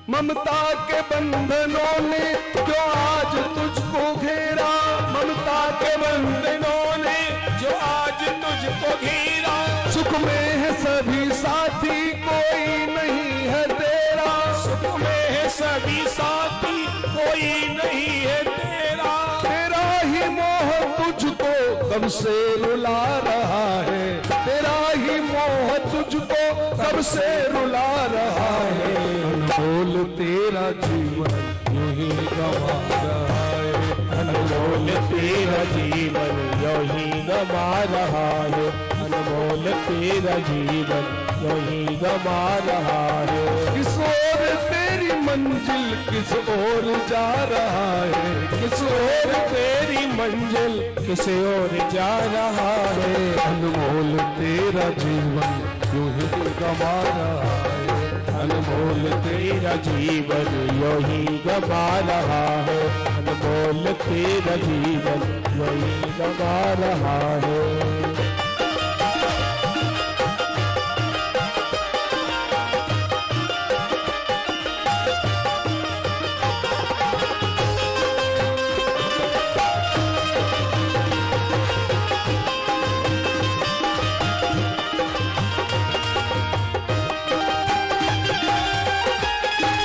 ममता के बंधनों ने जो आज तुझको घेरा, ममता के बंधनों ने जो आज तुझको घेरा, सुख में है सभी साथी कोई नहीं है तेरा, सुख में है सभी साथी कोई नहीं है तेरा, तेरा ही मोह तुझको कब से रुला रहा है, तेरा ही मोह तुझको कब से रुला रहा है, अनमोल तेरा जीवन यूं ही गवा रहा है, अनमोल तेरा जीवन यूं ही गवा रहा है, अनमोल तेरा जीवन यूं ही गवा रहा है। किस ओर तेरी मंजिल किस ओर जा रहा है, किस ओर तेरी मंजिल किस ओर जा रहा है, अनमोल तेरा जीवन यूं ही गवा रहा है, अनमोल तेरा जीवन यूं ही गवा रहा है, अनमोल तेरा जीवन यूं ही गवा रहा है।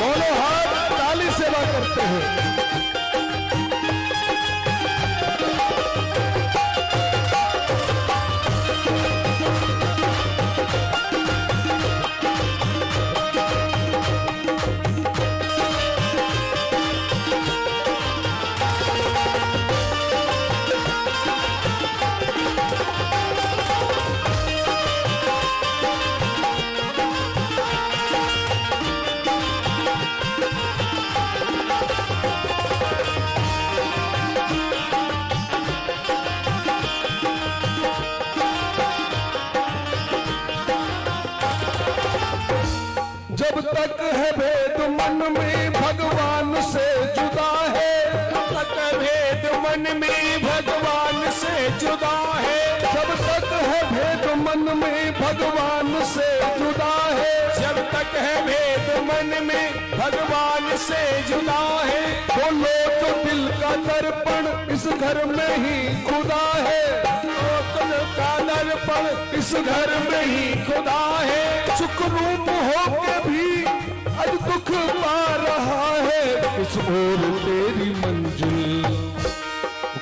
दोनों हाथ ताली सेवा करते हैं। जब तक है भेद मन में भगवान से जुदा है, जब तक भेद मन में भगवान से जुदा है, जब तक है भेद मन में भगवान से जुदा है, जब तक है भेद मन में भगवान से जुदा है, बोलो तो दिल का दर्पण इस घर में ही खुदा है, दिल का दर्पण इस घर में ही खुदा है, सुख रूप होके भी आज दुख पा रहा है, किस ओर तेरी मंजिल,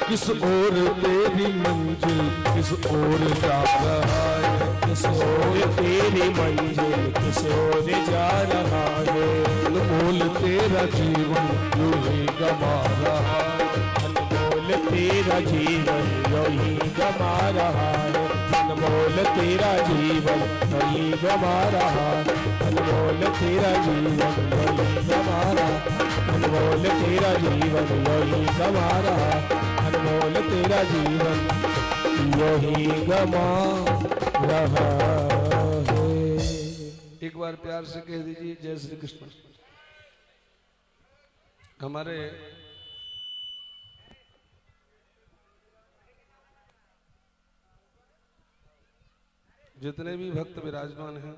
किस ओर तेरी मंजिल, किस ओर जा रहा है, किस ओर तेरी मंजिल किस ओर जा रहा है, अनमोल तेरा जीवन यूं ही गवा रहा है, अनमोल तेरा जीवन यूं ही गवा रहा है, अनमोल तेरा जीवन यूं ही गवा रहा है, अनमोल तेरा जीवन यूं ही गवा रहा, अनमोल तेरा जीवन यूं ही गवा रहा, अनमोल तेरा जीवन यूं ही गवा रहा है। एक बार प्यार से कह दीजिए जय श्री कृष्ण। हमारे जितने भी भक्त विराजमान हैं,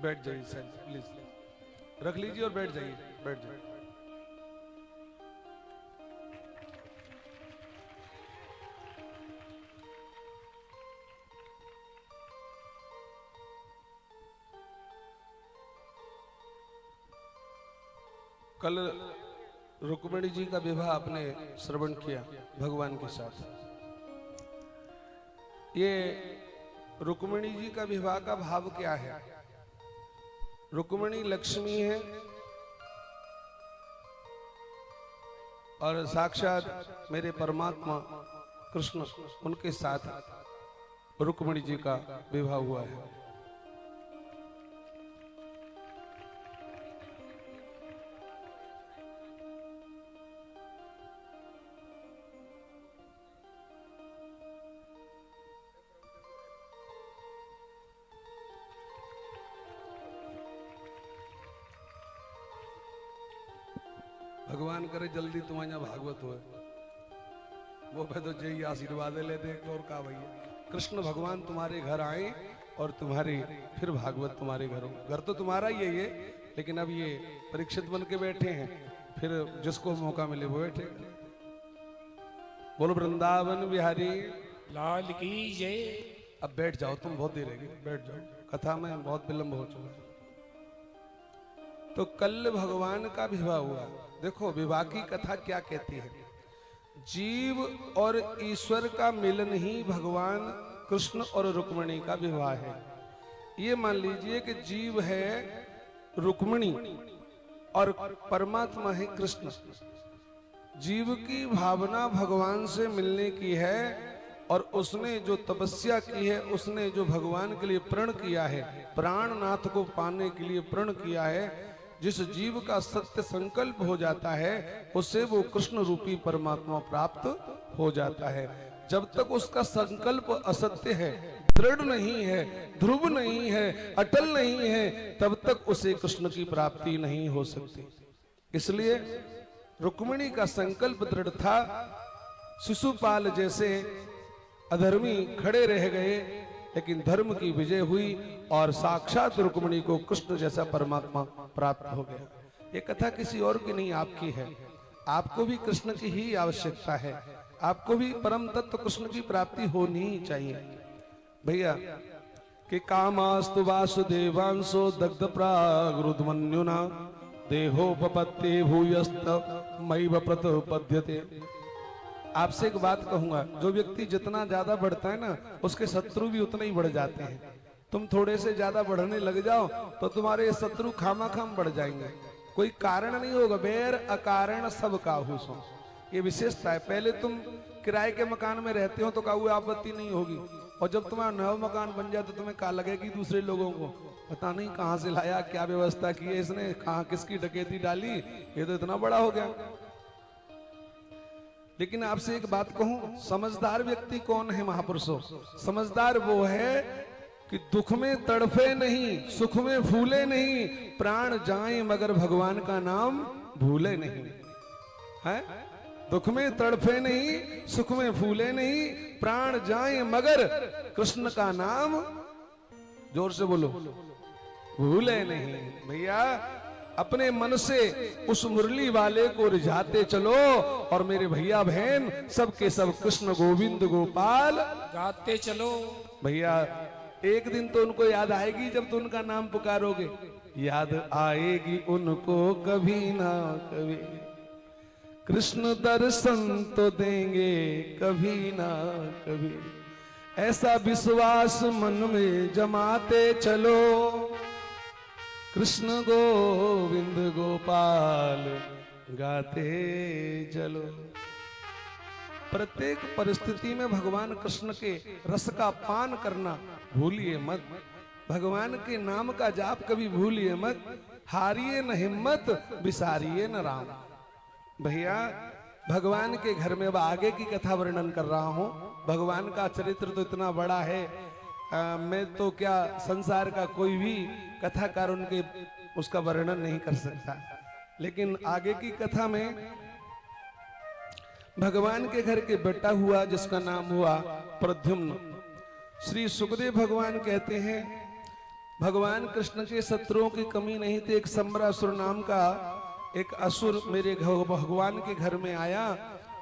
बैठ जाइए सर प्लीज, रख लीजिए और बैठ जाइए, बैठ जाइए। कल रुक्मिणी जी का विवाह आपने श्रवण किया भगवान के साथ। ये रुक्मिणी जी का विवाह का भाव क्या है? रुक्मिणी लक्ष्मी है और साक्षात मेरे परमात्मा कृष्ण उनके साथ रुक्मिणी जी का विवाह हुआ है। भगवान करे जल्दी तुम्हारा भागवत हो, वो पे तो जय आशीर्वाद लेते और का भैया कृष्ण भगवान तुम्हारे घर आए और तुम्हारी फिर भागवत तुम्हारे घर हो। घर तो तुम्हारा ही है ये, लेकिन अब ये परीक्षित बन के बैठे हैं, फिर जिसको मौका मिले वो बैठे। बोलो वृंदावन बिहारी लाल की जय। अब बैठ जाओ, तुम बहुत देर है, बैठ जाओ, कथा में बहुत विलंब हो चुका है। तो कल भगवान का विवाह हुआ। देखो विवाह की कथा क्या कहती है, जीव और ईश्वर का मिलन ही भगवान कृष्ण और रुक्मिणी का विवाह है। ये मान लीजिए कि जीव है रुक्मिणी और परमात्मा है कृष्ण। जीव की भावना भगवान से मिलने की है और उसने जो तपस्या की है, उसने जो भगवान के लिए प्रण किया है, प्राणनाथ को पाने के लिए प्रण किया है, जिस जीव का सत्य संकल्प हो जाता है उससे वो कृष्ण रूपी परमात्मा प्राप्त हो जाता है। जब तक उसका संकल्प असत्य है, दृढ़ नहीं है, ध्रुव नहीं है, अटल नहीं है, तब तक उसे कृष्ण की प्राप्ति नहीं हो सकती। इसलिए रुक्मिणी का संकल्प दृढ़ था। शिशुपाल जैसे अधर्मी खड़े रह गए, लेकिन धर्म की विजय हुई और साक्षात रुक्मिणी को कृष्ण जैसा परमात्मा प्राप्त हो गया। ये कथा किसी और की नहीं, आपकी है। आपको भी कृष्ण की ही आवश्यकता है, आपको भी परम तत्व कृष्ण की प्राप्ति होनी ही चाहिए भैया। कि कामास्तु वासुदेवांशो दग्ध प्रागरुद्मन्युना देहोपपत्ते भूयस्त मैव प्रतपद्यते। आपसे एक बात कहूंगा, जो व्यक्ति जितना ज्यादा बढ़ता है ना, उसके शत्रु भी उतने ही बढ़ जाते हैं। तुम थोड़े से ज्यादा बढ़ने लग जाओ तो तुम्हारे शत्रु खामाखाम बढ़ जाएंगे, कोई कारण नहीं होगा। बैर अकारण सब काहू सो, ये विशेषता है। पहले तुम किराए के मकान में रहते हो तो काहू आपत्ति नहीं होगी, और जब तुम्हारा नया मकान बन जाए तो तुम्हें क्या लगेगी दूसरे लोगों को, पता नहीं कहां से लाया, क्या व्यवस्था की है इसने, कहां किसकी डकैती डाली, ये तो इतना बड़ा हो गया। लेकिन आपसे एक बात कहूं, समझदार व्यक्ति कौन है महापुरुषों? समझदार वो है कि दुख में तड़फे नहीं, सुख में फूले नहीं, प्राण जाए मगर भगवान का नाम भूले नहीं। है दुख में तड़फे नहीं, सुख में फूले नहीं, प्राण जाए मगर कृष्ण का नाम, जोर से बोलो, भूले नहीं। भैया अपने मन से उस मुरली वाले को रिझाते चलो, और मेरे भैया बहन सबके सब कृष्ण गोविंद गोपाल गाते चलो। भैया एक दिन तो उनको याद आएगी जब तो उनका नाम पुकारोगे, याद आएगी उनको कभी ना कभी, कृष्ण दर्शन तो देंगे कभी ना कभी, ऐसा विश्वास मन में जमाते चलो, कृष्ण गोविंद गोपाल गाते चलो। प्रत्येक परिस्थिति में भगवान कृष्ण के रस का पान करना भूलिए मत, भगवान के नाम का जाप कभी भूलिए मत। हारिए न हिम्मत, विसारिए न राम। भैया भगवान के घर में, अब आगे की कथा वर्णन कर रहा हूं। भगवान का चरित्र तो इतना बड़ा है, मैं तो क्या संसार का कोई भी कथाकार उनके उसका वर्णन नहीं कर सकता। लेकिन आगे की कथा में भगवान के घर के बेटा हुआ जिसका नाम हुआ प्रद्युम्न। श्री सुखदेव भगवान कहते हैं भगवान कृष्ण के शत्रुओं की कमी नहीं थी। एक सम्रासुर नाम का एक असुर मेरे भगवान के घर में आया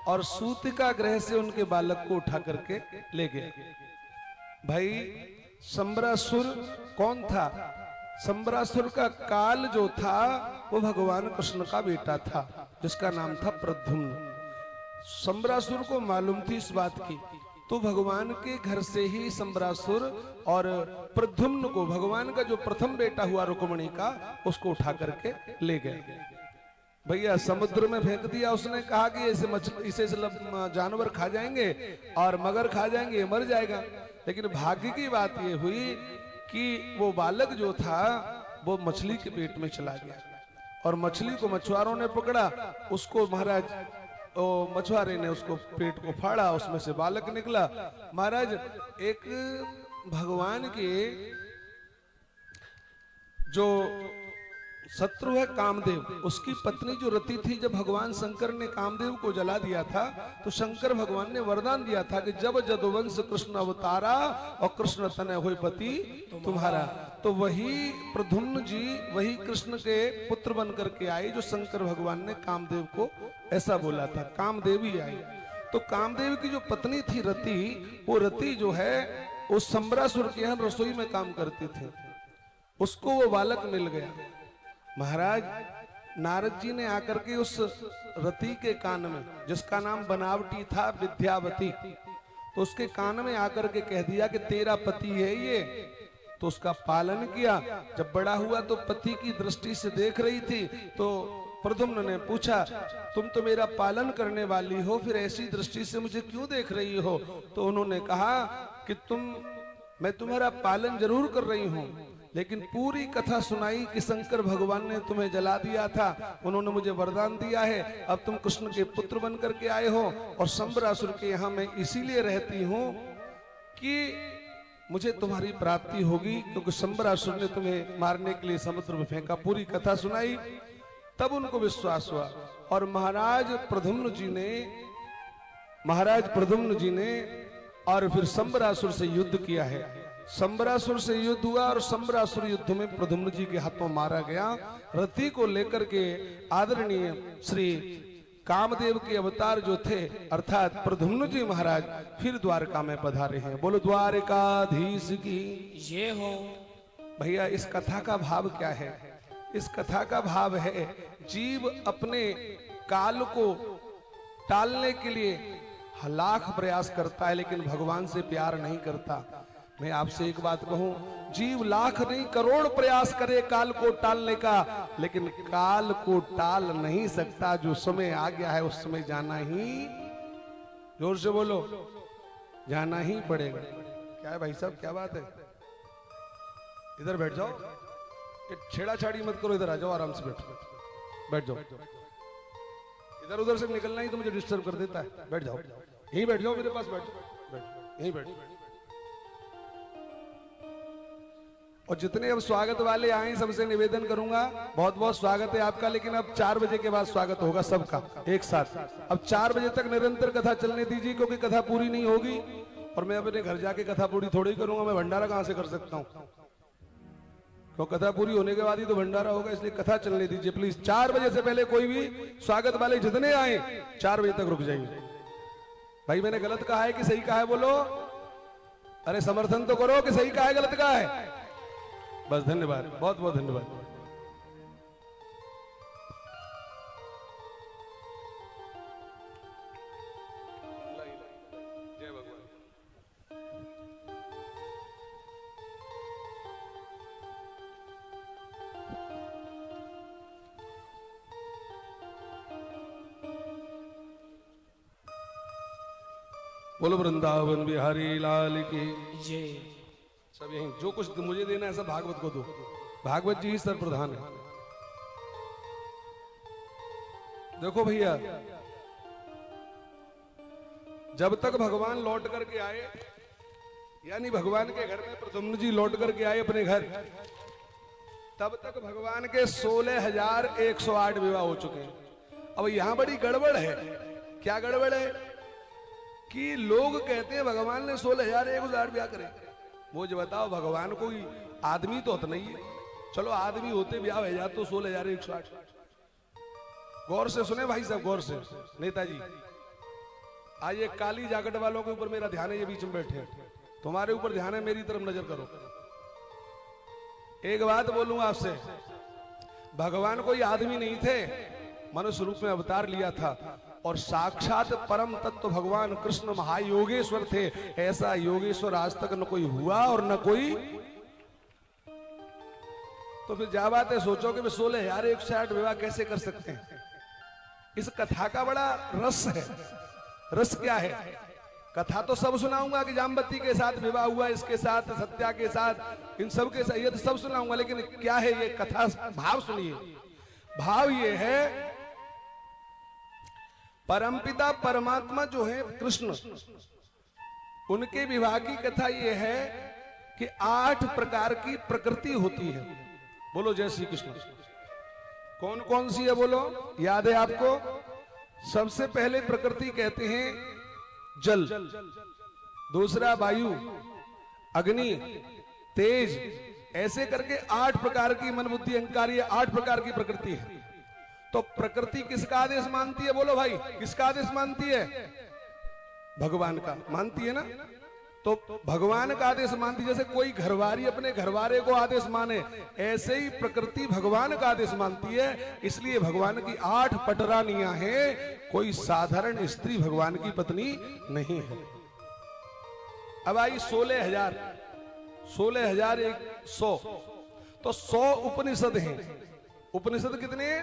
और सूतिका ग्रह से उनके बालक को उठा करके ले गया। भाई सम्रासुर कौन था? संबरासुर का काल जो था वो भगवान कृष्ण का बेटा था, जिसका नाम था प्रद्युम्न। संबरासुर को मालूम थी इस बात की, तो भगवान के घर से ही संबरासुर और प्रद्युम्न को, भगवान का जो प्रथम बेटा हुआ रुक्मिणी का, उसको उठा करके ले गए। भैया समुद्र में फेंक दिया। उसने कहा कि इसे जानवर खा जाएंगे और मगर खा जाएंगे, ये मर जाएगा। लेकिन भाग्य की बात ये हुई कि वो बालक जो था वो मछली के पेट में चला गया, और मछली को मछुआरों ने पकड़ा। उसको महाराज मछुआरे ने उसको पेट को फाड़ा, उसमें से बालक निकला। महाराज एक भगवान के जो शत्रु है कामदेव, उसकी पत्नी जो रति थी, जब भगवान शंकर ने कामदेव को जला दिया था तो शंकर भगवान ने वरदान दिया था कि जब जदुवंश कृष्ण अवतारा और कृष्ण तनय होय पति तुम्हारा। तो वही प्रद्युम्न जी वही कृष्ण के पुत्र बन करके आए, जो शंकर भगवान ने कामदेव को ऐसा बोला था, कामदेव ही आई। तो कामदेव की जो पत्नी थी रति, वो रति जो है वो संबरासुर के यहाँ रसोई में काम करती थी, उसको वो बालक मिल गया। महाराज नारद जी ने आकर के उस रति के कान में, जिसका नाम बनावटी था विद्यावती, तो उसके कान में आकर के कह दिया कि तेरा पति है ये। तो उसका पालन किया। जब बड़ा हुआ तो पति की दृष्टि से देख रही थी, तो प्रद्युम्न ने पूछा तुम तो मेरा पालन करने वाली हो, फिर ऐसी दृष्टि से मुझे क्यों देख रही हो? तो उन्होंने कहा कि मैं तुम्हारा पालन जरूर कर रही हूं, लेकिन पूरी कथा सुनाई कि शंकर भगवान ने तुम्हें जला दिया था, उन्होंने मुझे वरदान दिया है, अब तुम कृष्ण के पुत्र बन करके आए हो, और संबरासुर के यहाँ मैं इसीलिए रहती हूँ कि मुझे तुम्हारी प्राप्ति होगी, क्योंकि संबरासुर ने तुम्हें मारने के लिए समुद्र में फेंका। पूरी कथा सुनाई, तब उनको विश्वास हुआ। और महाराज प्रद्युम्न जी ने और फिर संबरासुर से युद्ध किया है। संबरासुर से युद्ध हुआ और संबरासुर युद्ध में प्रद्युम्न जी के हाथों मारा गया। रति को लेकर के आदरणीय श्री कामदेव के अवतार जो थे अर्थात प्रद्युम्न जी महाराज फिर द्वारका में पधारे हैं। बोलो द्वारकाधीश की ये हो। भैया इस कथा का भाव क्या है? इस कथा का भाव है जीव अपने काल को टालने के लिए लाख प्रयास करता है, लेकिन भगवान से प्यार नहीं करता। मैं आपसे एक बात कहूं, जीव लाख नहीं करोड़ प्रयास करे काल को टालने का, लेकिन काल को टाल नहीं सकता। जो समय आ गया है उस समय जाना ही, जोर से बोलो, जाना ही पड़ेगा। क्या है भाई साहब, क्या बात है? इधर बैठ जाओ, छेड़ाछाड़ी मत करो, इधर आ जाओ, आराम से बैठो, बैठ जाओ। इधर उधर से निकलना ही तो मुझे डिस्टर्ब कर देता है। बैठ जाओ, यहीं बैठ जाओ, मेरे पास बैठो, यहीं बैठो। और जितने अब स्वागत वाले आए सबसे निवेदन करूंगा, बहुत बहुत स्वागत है आपका, लेकिन अब 4 बजे के बाद स्वागत होगा सबका एक साथ। अब 4 बजे तक निरंतर कथा चलने दीजिए, क्योंकि कथा पूरी नहीं होगी और मैं अपने घर जाके कथा पूरी थोड़ी करूंगा। मैं भंडारा कहां से कर सकता हूं? तो कथा पूरी होने के बाद ही तो भंडारा होगा, इसलिए कथा चलने दीजिए प्लीज। 4 बजे से पहले कोई भी स्वागत वाले जितने आए 4 बजे तक रुक जाइए। भाई मैंने गलत कहा है कि सही कहा है? बोलो, अरे समर्थन तो करो कि सही कहा है गलत कहा है। बस धन्यवाद, बहुत बहुत धन्यवाद। जय भगवान। बोलो वृंदावन बिहारी लाल की जय। सब यहीं, जो कुछ मुझे देना है सब भागवत को दो, भागवत जी ही सर्वप्रधान है। देखो भैया, जब तक भगवान लौट करके आए, यानी भगवान के घर में प्रद्युम्न जी लौट करके आए अपने घर, तब तक भगवान के 16,108 विवाह हो चुके हैं। अब यहां बड़ी गड़बड़ है। क्या गड़बड़ है? कि लोग कहते हैं भगवान ने 16,108 ब्याह करे। वो जो बताओ, भगवान कोई आदमी तो होता नहीं है। चलो आदमी होते ब्याह हो जाते तो 16,108। गौर से सुने भाई साहब, गौर से। नेताजी आज ये काली जैकेट वालों के ऊपर मेरा ध्यान है, ये बीच में बैठे हैं, तुम्हारे ऊपर ध्यान है, मेरी तरफ नजर करो। एक बात बोलूं आपसे, भगवान कोई आदमी नहीं थे, मनुष्य रूप में अवतार लिया था और साक्षात परम तत्व भगवान कृष्ण महायोगेश्वर थे। ऐसा योगेश्वर आज तक न कोई हुआ और न कोई। तो फिर क्या बात है, सोचो कि 16,160 विवाह कैसे कर सकते हैं। इस कथा का बड़ा रस है। रस क्या है? कथा तो सब सुनाऊंगा कि जामवती के साथ विवाह हुआ, इसके साथ सत्या के साथ, इन सब के साथ, ये तो सब सुनाऊंगा, लेकिन क्या है ये कथा? भाव सुनिए। भाव ये है, परमपिता परमात्मा जो है कृष्ण, उनके विवाह की कथा ये है कि 8 प्रकार की प्रकृति होती है। बोलो जय श्री कृष्ण। कौन कौन सी है बोलो, याद है आपको? सबसे पहले प्रकृति कहते हैं जल, दूसरा वायु, अग्नि, तेज, ऐसे करके 8 प्रकार की मन बुद्धि अहंकार, ये 8 प्रकार की प्रकृति है। तो प्रकृति किसका आदेश मानती है बोलो भाई? किसका आदेश मानती है? भगवान का मानती है ना। तो भगवान का आदेश मानती, जैसे कोई घरवारी अपने घरवारे को आदेश माने, ऐसे ही प्रकृति भगवान का आदेश मानती है। इसलिए भगवान की 8 पटरानियां हैं। कोई साधारण स्त्री भगवान की पत्नी नहीं है। अब आई 16,100, तो 100 उपनिषद हैं। उपनिषद कितने हैं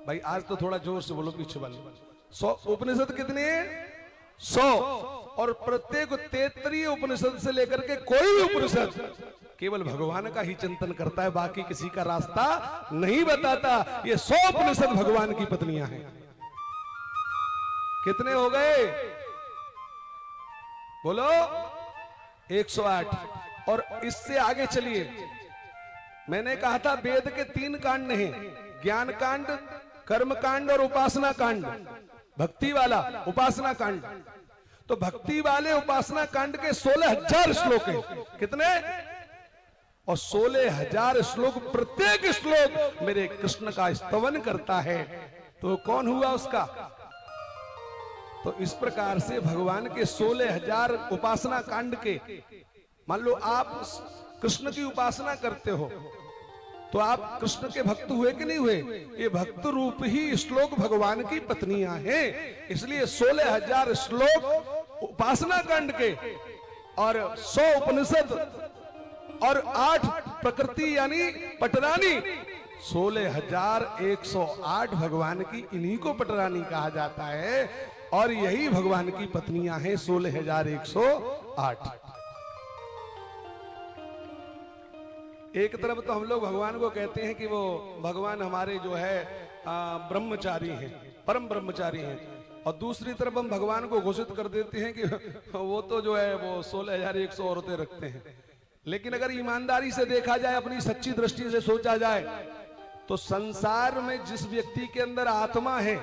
भाई? आज तो थोड़ा जोर से बोलो पीछे वाले। 100 उपनिषद कितने हैं? 100। और प्रत्येक 33 उपनिषद से लेकर के कोई भी उपनिषद केवल भगवान का ही चिंतन करता है, बाकी किसी का रास्ता नहीं बताता। ये 100 उपनिषद भगवान की पत्नियां हैं। कितने हो गए बोलो? 108। और इससे आगे चलिए, मैंने कहा था वेद के 3 कांड हैं, ज्ञान कांड, कर्म कांड और उपासना कांड। भक्ति वाला उपासना कांड, तो भक्ति वाले उपासना कांड के 16,000 श्लोक हैं। कितने? और 16,000 श्लोक, प्रत्येक श्लोक मेरे कृष्ण का स्तवन करता है। तो कौन हुआ उसका? तो इस प्रकार से भगवान के 16,000 उपासना कांड के, मान लो आप कृष्ण की उपासना करते हो तो आप कृष्ण के भक्त हुए कि नहीं हुए? ये भक्त रूप ही श्लोक भगवान की पत्नियां हैं। इसलिए 16,000 श्लोक उपासना कांड के और 100 उपनिषद और 8 प्रकृति यानी पटरानी, 16,108 भगवान की, इन्हीं को पटरानी कहा जाता है। और यही भगवान की पत्नियां हैं 16,108। एक तरफ तो हम लोग भगवान को कहते हैं कि वो भगवान हमारे जो है ब्रह्मचारी हैं, परम ब्रह्मचारी हैं, और दूसरी तरफ हम भगवान को घोषित कर देते हैं कि वो तो जो है वो 16,100 औरतें रखते हैं। लेकिन अगर ईमानदारी से देखा जाए, अपनी सच्ची दृष्टि से सोचा जाए, तो संसार में जिस व्यक्ति के अंदर आत्मा है,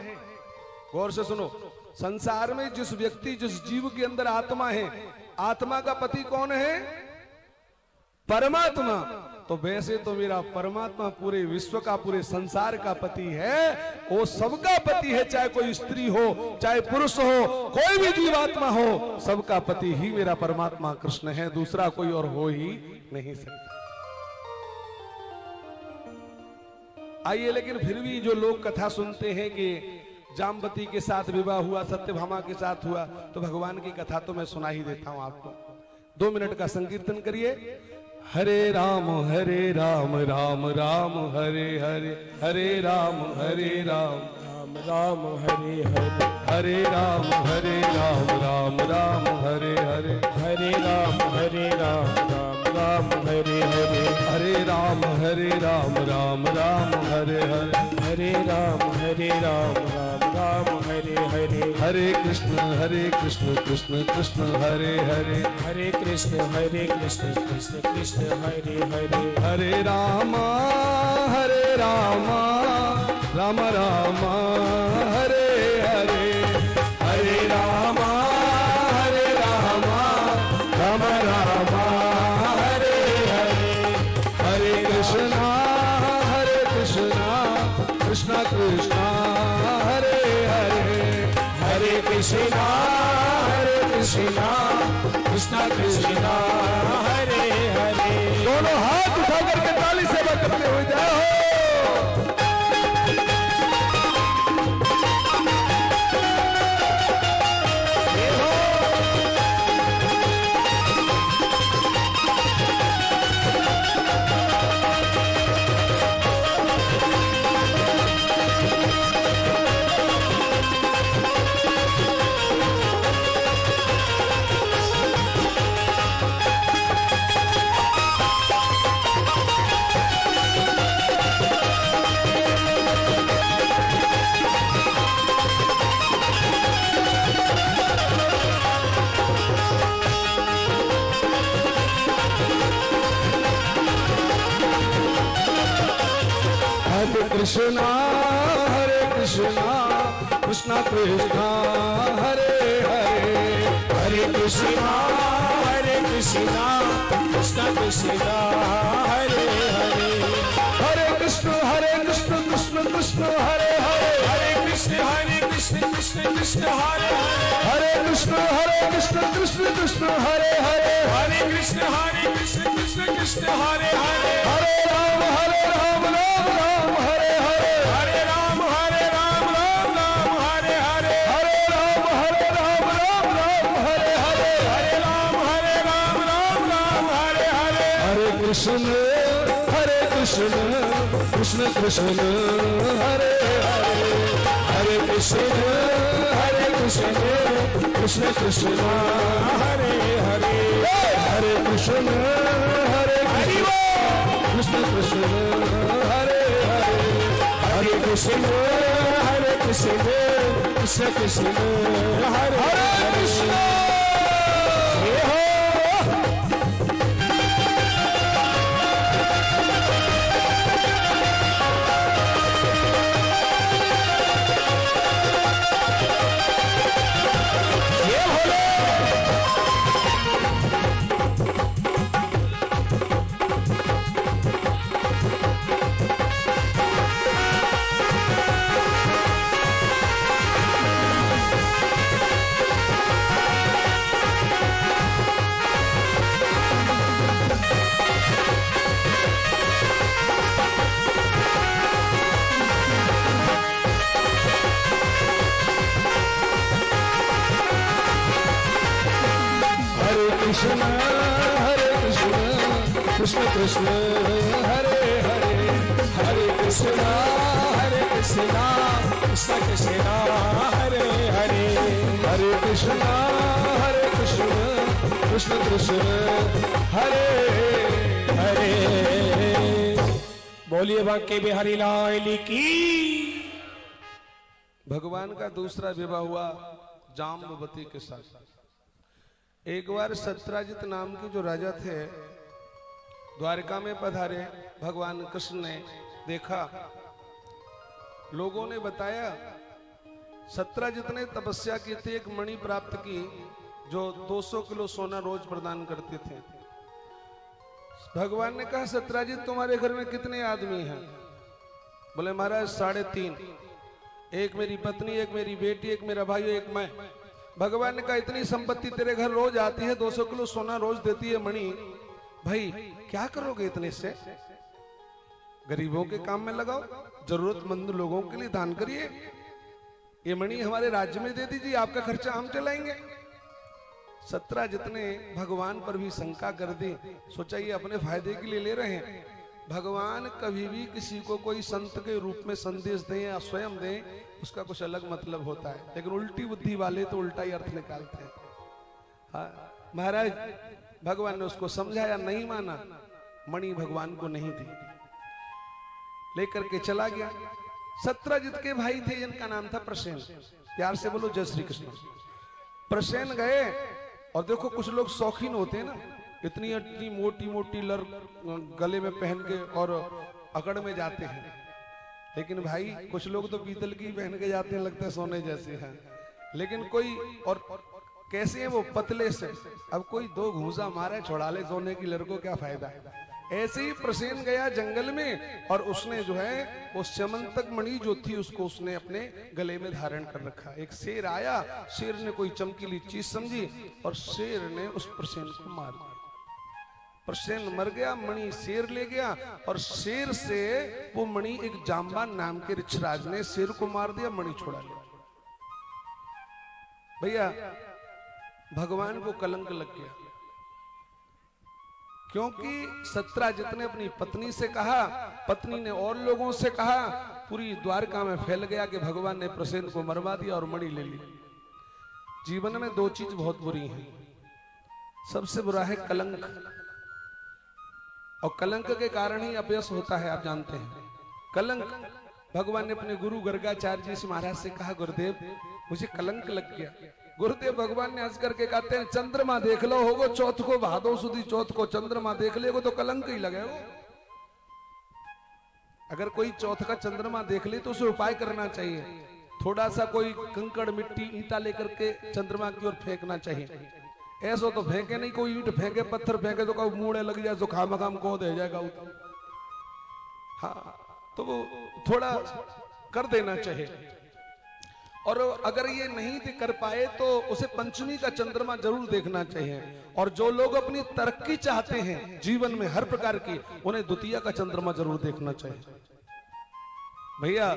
गौर से सुनो, संसार में जिस व्यक्ति, जिस जीव के अंदर आत्मा है, आत्मा का पति कौन है? परमात्मा। तो वैसे तो मेरा परमात्मा पूरे विश्व का, पूरे संसार का पति है। वो सबका पति है, चाहे कोई स्त्री हो, चाहे पुरुष हो, कोई भी जीवात्मा हो, सबका पति ही मेरा परमात्मा कृष्ण है। दूसरा कोई और हो ही नहीं सकता। आइए, लेकिन फिर भी जो लोग कथा सुनते हैं कि जामवती के साथ विवाह हुआ, सत्यभामा के साथ हुआ, तो भगवान की कथा तो मैं सुना ही देता हूं आपको। 2 मिनट का संकीर्तन करिए। हरे राम राम राम हरे हरे, हरे राम राम राम हरे हरे, हरे राम राम राम हरे हरे, हरे राम राम राम हरे हरे, हरे राम राम राम हरे हरे, हरे राम राम राम हरे हरे, हरे कृष्ण कृष्ण कृष्ण हरे हरे, हरे कृष्ण कृष्ण कृष्ण हरे हरे, हरे राम राम राम हरे हरे, हरे राम राम राम हरे हरे, हरे कृष्ण कृष्ण कृष्ण हरे हरे, हरे कृष्ण कृष्ण कृष्ण हरे हरे। दोनों हाथ कृष्णा कृष्णा कृष्णा हरे हरे, हरे कृष्णा कृष्णा कृष्णा हरे हरे, हरे कृष्ण कृष्ण कृष्ण हरे हरे, हरे कृष्ण कृष्ण हरे हरे, हरे कृष्ण कृष्ण कृष्ण हरे हरे, हरे कृष्ण कृष्ण हरे हरे, हरे राम राम राम हरे हरे, हरे राम राम हरे हरे, हरे राम राम राम हरे हरे, हरे राम राम हरे हरे, हरे कृष्ण कृष्ण कृष्ण हरे हरे, हरे कृष्ण कृष्ण कृष्ण हरे हरे, हरे कृष्ण कृष्ण कृष्ण हरे हरे, हरे कृष्ण कृष्ण कृष्ण हरे हरे कृष्ण। कृष्ण कृष्ण हरे हरे, हरे कृष्ण कृष्ण कृष्ण हरे हरे, हरे कृष्ण कृष्ण कृष्ण हरे हरे। बोलिए बांके बिहारी लाल की। भगवान का दूसरा विवाह हुआ जाम्बवती के साथ। एक बार सत्राजित नाम के जो राजा थे द्वारका में पधारे, भगवान कृष्ण ने देखा, लोगों ने बताया सत्राजित ने तपस्या की थी, एक मणि प्राप्त की जो 200 किलो सोना रोज प्रदान करते थे। भगवान ने कहा सत्राजित तुम्हारे घर में कितने आदमी हैं? बोले महाराज 3.5, एक मेरी पत्नी, एक मेरी बेटी, एक मेरा भाई, एक मैं। भगवान ने कहा इतनी संपत्ति तेरे घर रोज आती है, 200 किलो सोना रोज देती है मणि, भाई क्या करोगे इतने से? गरीबों के काम में लगाओ, जरूरतमंद लोगों के लिए दान करिए, ये मणि हमारे राज्य में दे दीजिए, आपका खर्चा हम चलाएंगे। सत्राजित ने भगवान पर भी शंका कर दी, सोचा ये अपने फायदे के लिए ले रहे हैं। भगवान कभी भी किसी को कोई संत के रूप में संदेश दें या स्वयं दें, उसका कुछ अलग मतलब होता है, लेकिन उल्टी बुद्धि वाले तो उल्टा ही अर्थ निकालते हैं। हाँ, महाराज भगवान ने उसको समझाया, नहीं माना, मणि भगवान को नहीं दी, लेकर के चला गया। सत्राजित के भाई थे जिनका नाम था प्रसेन, प्यार से बोलो जय श्री कृष्ण। प्रसेन गए और देखो कुछ लोग शौकीन होते हैं ना, इतनी मोटी मोटी लर गले में पहन के और अकड़ में जाते हैं, लेकिन भाई कुछ लोग तो पीतल की पहन के जाते हैं, लगता है सोने जैसे हैं, लेकिन कोई और कैसे हैं वो पतले से, अब कोई 2 घूंसा मारे छोड़ा ले सोने की लर को, क्या फायदा। ऐसे ही प्रसेन गया जंगल में और उसने जो है वो स्यमंतक मणि जो थी उसको उसने अपने गले में धारण कर रखा। एक शेर आया, शेर ने कोई चमकीली चीज समझी और शेर ने उस प्रसेन को मार दिया। प्रसेन मर गया, मणि शेर ले गया और शेर से वो मणि एक जाम्बान नाम के ऋक्षराज ने शेर को मार दिया, मणि छोड़ा लिया। भैया भगवान को कलंक लग गया, क्योंकि सत्राजित ने अपनी पत्नी से कहा, पत्नी ने और लोगों से कहा, पूरी द्वारका में फैल गया कि भगवान ने प्रसेन को मरवा दिया और मणि ले ली। जीवन में 2 चीज बहुत बुरी हैं, सबसे बुरा है कलंक, और कलंक के कारण ही अपयश होता है, आप जानते हैं। कलंक, भगवान ने अपने गुरु गर्गाचार्य जी से महाराज से कहा, गुरुदेव मुझे कलंक लग गया। गुरुदेव भगवान ने हंस करके कहते हैं, चंद्रमा देख लो होगो चौथ को, भादो सुदी चौथ को चंद्रमा देख लेगो तो कलंक ही लगेगो। अगर कोई चौथ का चंद्रमा देख ले तो उसे उपाय करना चाहिए, थोड़ा सा कोई कंकड़ मिट्टी ईंटा लेकर के चंद्रमा की ओर फेंकना चाहिए। ऐसा तो फेंके नहीं, कोई ईंट फेंके पत्थर फेंके तो कभी मुड़े लग जाए तो खाम को दे जाएगा। हाँ, तो वो थोड़ा कर देना चाहिए। और अगर ये नहीं कर पाए तो उसे पंचमी का चंद्रमा जरूर देखना चाहिए। और जो लोग अपनी तरक्की चाहते हैं जीवन में हर प्रकार की, उन्हें द्वितीया का चंद्रमा जरूर देखना चाहिए। भैया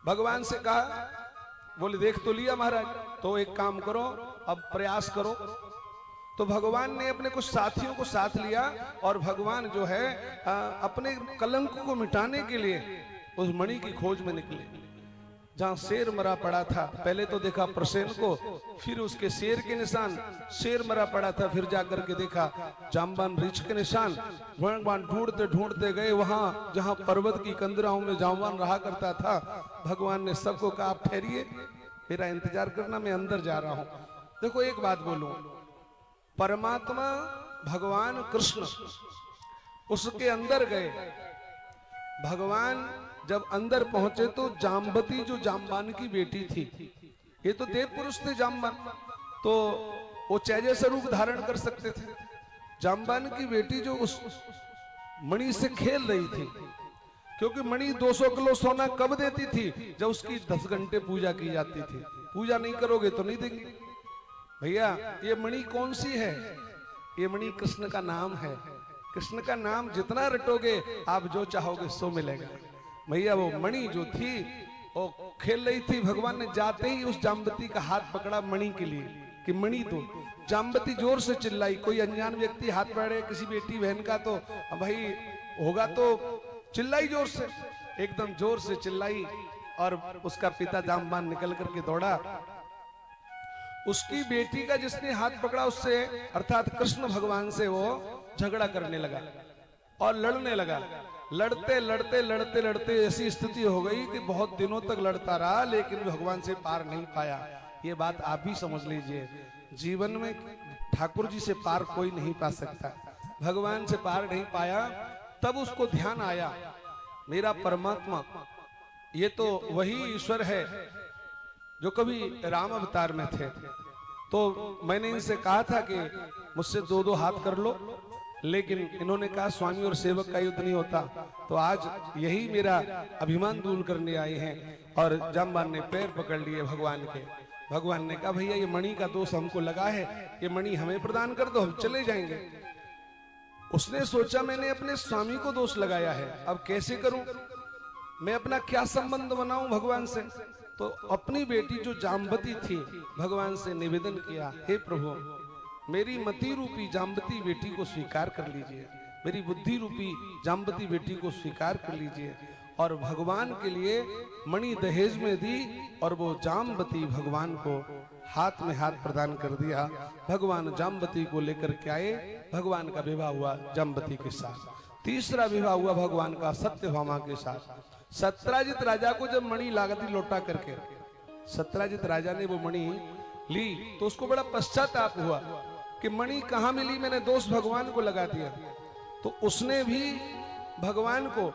भगवान से कहा, बोले देख तो लिया महाराज, तो एक काम करो, अब प्रयास करो। तो भगवान ने अपने कुछ साथियों को साथ लिया और भगवान जो है अपने कलंक को मिटाने के लिए उस मणि की खोज में निकले। जहां शेर मरा पड़ा था, पहले तो देखा प्रसेन को, फिर उसके शेर के निशान, शेर मरा पड़ा था, फिर जाकर के देखा जामबान रीछ के निशान। भगवान ढूंढते ढूंढते गए वहां जहां पर्वत की कंदराओं में जामबान रहा करता था। भगवान ने सबको कहा आप ठहरिए, मेरा इंतजार करना, मैं अंदर जा रहा हूं। देखो एक बात बोलूं, परमात्मा भगवान कृष्ण उसके अंदर गए। भगवान जब अंदर पहुंचे तो जाम्बती जो जामबान की बेटी थी, ये तो देव पुरुष थे जामबान, तो वो चैजस रूप धारण कर सकते थे। जामबान की बेटी जो उस मणि से खेल रही थी, क्योंकि मणि 200 किलो सोना कब देती थी? जब उसकी 10 घंटे पूजा की जाती थी। पूजा नहीं करोगे तो नहीं देंगे। भैया ये मणि कौन सी है? ये मणि कृष्ण का नाम है। कृष्ण का नाम जितना रटोगे आप जो चाहोगे सो मिलेगा। भैया वो मणि जो थी वो खेल रही थी। भगवान ने जाते ही उस जाम्बती का हाथ पकड़ा मणि के लिए कि मणि दो। जाम्बती जोर से चिल्लाई। कोई अनजान व्यक्ति हाथ पकड़े किसी बेटी बहन का तो भाई होगा, तो चिल्लाई जोर से, एकदम जोर से चिल्लाई। और उसका पिता जामबान निकल करके दौड़ा। उसकी बेटी का जिसने हाथ पकड़ा उससे, अर्थात कृष्ण भगवान से, वो झगड़ा करने लगा और लड़ने लगा। लड़ते लड़ते लड़ते लड़ते ऐसी स्थिति हो गई कि बहुत दिनों तक लड़ता रहा, लेकिन भगवान से पार नहीं पाया। ये बात आप भी समझ लीजिए, जीवन में ठाकुर जी से पार कोई नहीं पा सकता। भगवान से पार नहीं पाया, तब उसको ध्यान आया मेरा परमात्मा ये तो वही ईश्वर है जो कभी राम अवतार में थे। तो मैंने इनसे कहा था कि मुझसे 2-2 हाथ कर लो, लेकिन इन्होंने कहा स्वामी और सेवक का युद्ध नहीं होता। तो आज यही मेरा अभिमान दूर करने आए हैं। और जामबान ने पैर पकड़ लिए भगवान के। भगवान ने कहा भैया ये मणि का दोष हमको लगा है, ये मणि हमें प्रदान कर दो, हम चले जाएंगे। उसने सोचा मैंने अपने स्वामी को दोष लगाया है, अब कैसे करूं, मैं अपना क्या संबंध बनाऊं भगवान से। तो अपनी बेटी जो जाम्बती थी भगवान से निवेदन किया, हे प्रभु मेरी मति रूपी जाम्बती बेटी को स्वीकार कर लीजिए, मेरी बुद्धि रूपी जाम्बती बेटी को स्वीकार कर लीजिए। और भगवान के लिए मणि दहेज में दी और वो जाम्बती भगवान को हाथ में हाथ प्रदान कर दिया। भगवान जाम्बती को लेकर के आए, भगवान का विवाह हुआ जाम्बती के साथ। तीसरा विवाह हुआ भगवान का सत्यभामा के साथ। सत्राजित राजा को जब मणि लागती लौटा करके सत्राजित राजा ने वो मणि ली तो उसको बड़ा पश्चाताप हुआ कि मणि कहां मिली, मैंने दोष भगवान को लगा दिया। तो उसने भी भगवान को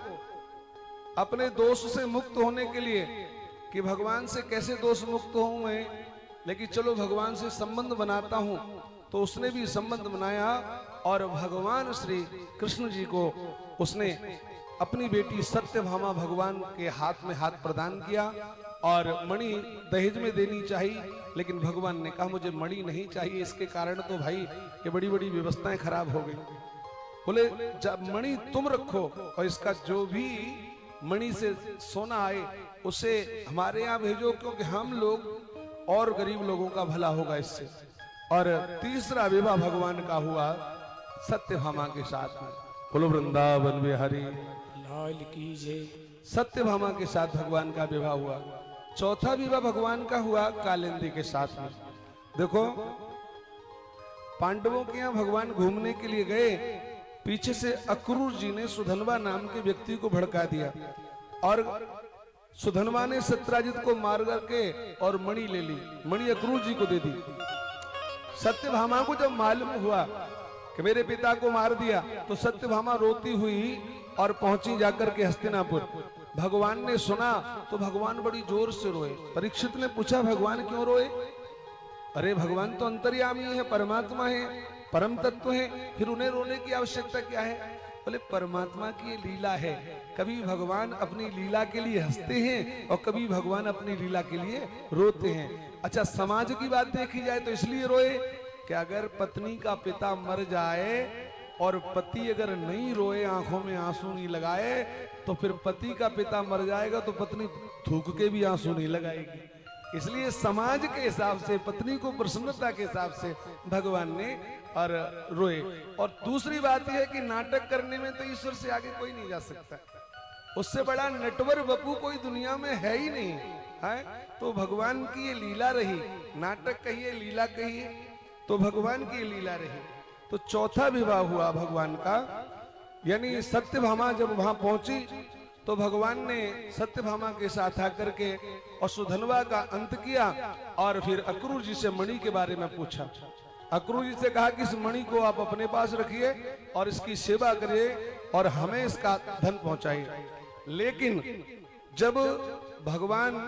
अपने दोष से मुक्त होने के लिए कि भगवान से कैसे दोष मुक्त हूं मैं, लेकिन चलो भगवान से संबंध बनाता हूं, तो उसने भी संबंध बनाया और भगवान श्री कृष्ण जी को उसने अपनी बेटी सत्यभामा भगवान के हाथ में हाथ प्रदान किया। और मणि दहेज में देनी चाहिए, लेकिन भगवान ने कहा मुझे मणि नहीं चाहिए, इसके कारण तो भाई ये बड़ी बड़ी व्यवस्थाएं खराब हो गई। बोले जब मणि तुम रखो और इसका जो भी मणि से सोना आए उसे हमारे यहाँ भेजो, क्योंकि हम लोग और गरीब लोगों का भला होगा इससे। और तीसरा विवाह भगवान का हुआ सत्यभामा के साथ में। बोलो वृंदावन बिहारी लाल की जय। सत्यभामा के साथ भगवान का विवाह हुआ। चौथा विवाह भगवान का हुआ कालिंदी के साथ में। देखो पांडवों के यहाँ भगवान घूमने के लिए गए, पीछे से अक्रूर जी ने सुधनवा नाम के व्यक्ति को भड़का दिया और सुधनवा ने सत्राजित को मार करके और मणि ले ली, मणि अक्रूर जी को दे दी। सत्यभामा को जब मालूम हुआ कि मेरे पिता को मार दिया, तो सत्यभामा रोती हुई और पहुंची जाकर के हस्तिनापुर। भगवान ने सुना तो भगवान बड़ी जोर से रोए। परीक्षित ने पूछा भगवान क्यों रोए? अरे भगवान तो अंतर्यामी है, परमात्मा है, परम तत्व है, फिर उन्हें रोने की आवश्यकता क्या है? बोले परमात्मा की ये लीला है, कभी भगवान अपनी लीला के लिए हंसते हैं और कभी भगवान अपनी लीला के लिए रोते हैं। अच्छा, समाज की बात देखी जाए तो इसलिए रोए कि अगर पत्नी का पिता मर जाए और पति अगर नहीं रोए, आंखों में आंसू नहीं लगाए, तो फिर पति का पिता मर जाएगा तो पत्नी थूक के भी आंसू नहीं लगाएगी। इसलिए समाज के हिसाब से, पत्नी को प्रसन्नता के हिसाब से भगवान ने और रोए। और दूसरी बात यह है कि नाटक करने में तो ईश्वर से आगे कोई नहीं जा सकता, उससे बड़ा नटवर बपू कोई दुनिया में है ही नहीं है। तो भगवान की ये लीला रही, नाटक कहिए लीला कहिए, तो भगवान की ये लीला रही। तो चौथा विवाह हुआ भगवान का, यानी सत्यभामा जब वहां पहुंची तो भगवान ने सत्यभामा के साथ आकर के और सुधनवा का अंत किया और फिर अक्रूर जी से मणि के बारे में पूछा। अक्रूर जी से कहा कि इस मणि को आप अपने पास रखिए और इसकी सेवा करिए और हमें इसका धन पहुंचाइए। लेकिन जब भगवान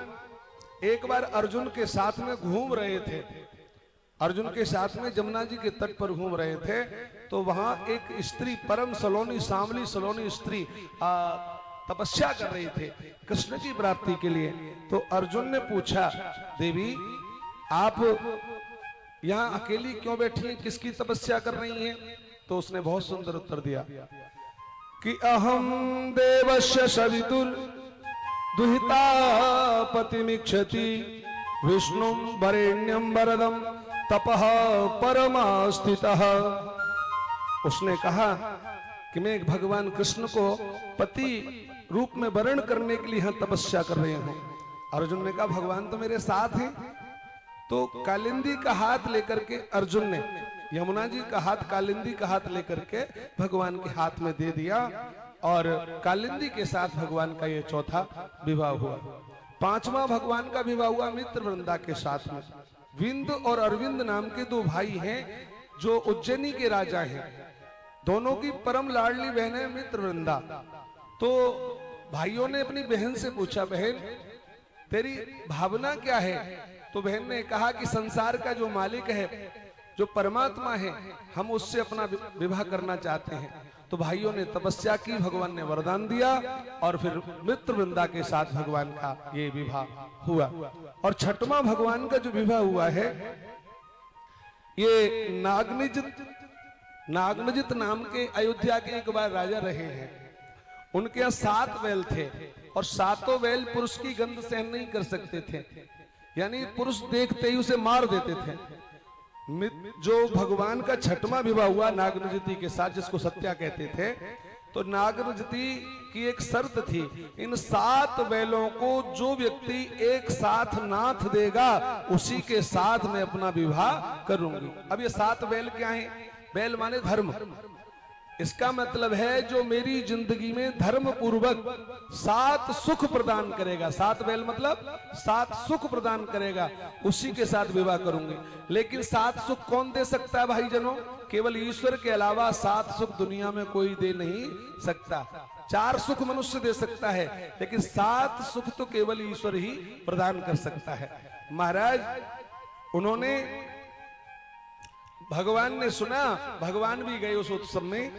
एक बार अर्जुन के साथ में घूम रहे थे, अर्जुन के साथ में जमुना जी के तट पर घूम रहे थे, तो वहां एक स्त्री, परम सलोनी, सांवली सलोनी स्त्री तपस्या कर रही थे कृष्ण की प्राप्ति के लिए। तो अर्जुन ने पूछा, देवी आप यहाँ अकेली क्यों बैठी हैं, किसकी तपस्या कर रही हैं? तो उसने बहुत सुंदर उत्तर दिया कि अहम देवस्य सवितुर दुहिता पतिमिक्षति विष्णु वरेण्यम वरदम तपः परमास्थितः। उसने कहा कि मैं भगवान कृष्ण को पति रूप में वर्ण करने के लिए यहां तपस्या कर रहे हूं। अर्जुन ने कहा भगवान तो मेरे साथ हैं। तो कालिंदी का हाथ लेकर के अर्जुन ने यमुना जी का हाथ, कालिंदी का हाथ लेकर के भगवान के हाथ में दे दिया और कालिंदी के साथ भगवान का ये चौथा विवाह हुआ। पांचवा भगवान का विवाह हुआ मित्र वृंदा के साथ में। विंद और अरविंद नाम के दो भाई हैं जो उज्जैनी के राजा हैं। दोनों की परम लाडली बहन है मित्र वृंदा। तो भाइयों ने अपनी बहन से पूछा, बहन तेरी भावना क्या है? तो बहन ने कहा कि संसार का जो मालिक है, जो परमात्मा है, हम उससे अपना विवाह करना चाहते हैं। तो भाइयों ने तपस्या की, भगवान ने वरदान दिया और फिर मित्र वृंदा के साथ भगवान का ये विवाह हुआ। और छठवां भगवान का जो विवाह हुआ है, ये नागनजित नाम के अयोध्या के एक बार राजा रहे हैं। उनके यहाँ 7 बैल थे और 7 बैल पुरुष की गंध सहन नहीं कर सकते थे, यानी पुरुष देखते ही उसे मार देते थे। जो भगवान का छठवां विवाह हुआ नागनजिती के साथ, जिसको सत्या कहते थे, तो नागनजिती की एक शर्त थी, इन 7 बैलों को जो व्यक्ति एक साथ नाथ देगा उसी के साथ मैं अपना विवाह करूंगी। अब ये 7 बैल क्या हैं? बैल माने धर्म। इसका मतलब है जो मेरी जिंदगी में धर्म पूर्वक 7 सुख प्रदान करेगा, 7 बैल मतलब 7 सुख प्रदान करेगा, उसी के साथ विवाह करूंगी। लेकिन 7 सुख कौन दे सकता है भाईजनों? केवल ईश्वर के अलावा 7 सुख दुनिया में कोई दे नहीं सकता। 4 सुख मनुष्य दे सकता है, लेकिन 7 सुख तो केवल ईश्वर ही प्रदान कर सकता है। महाराज उन्होंने, भगवान ने सुना, भगवान भी गए उस उत्सव में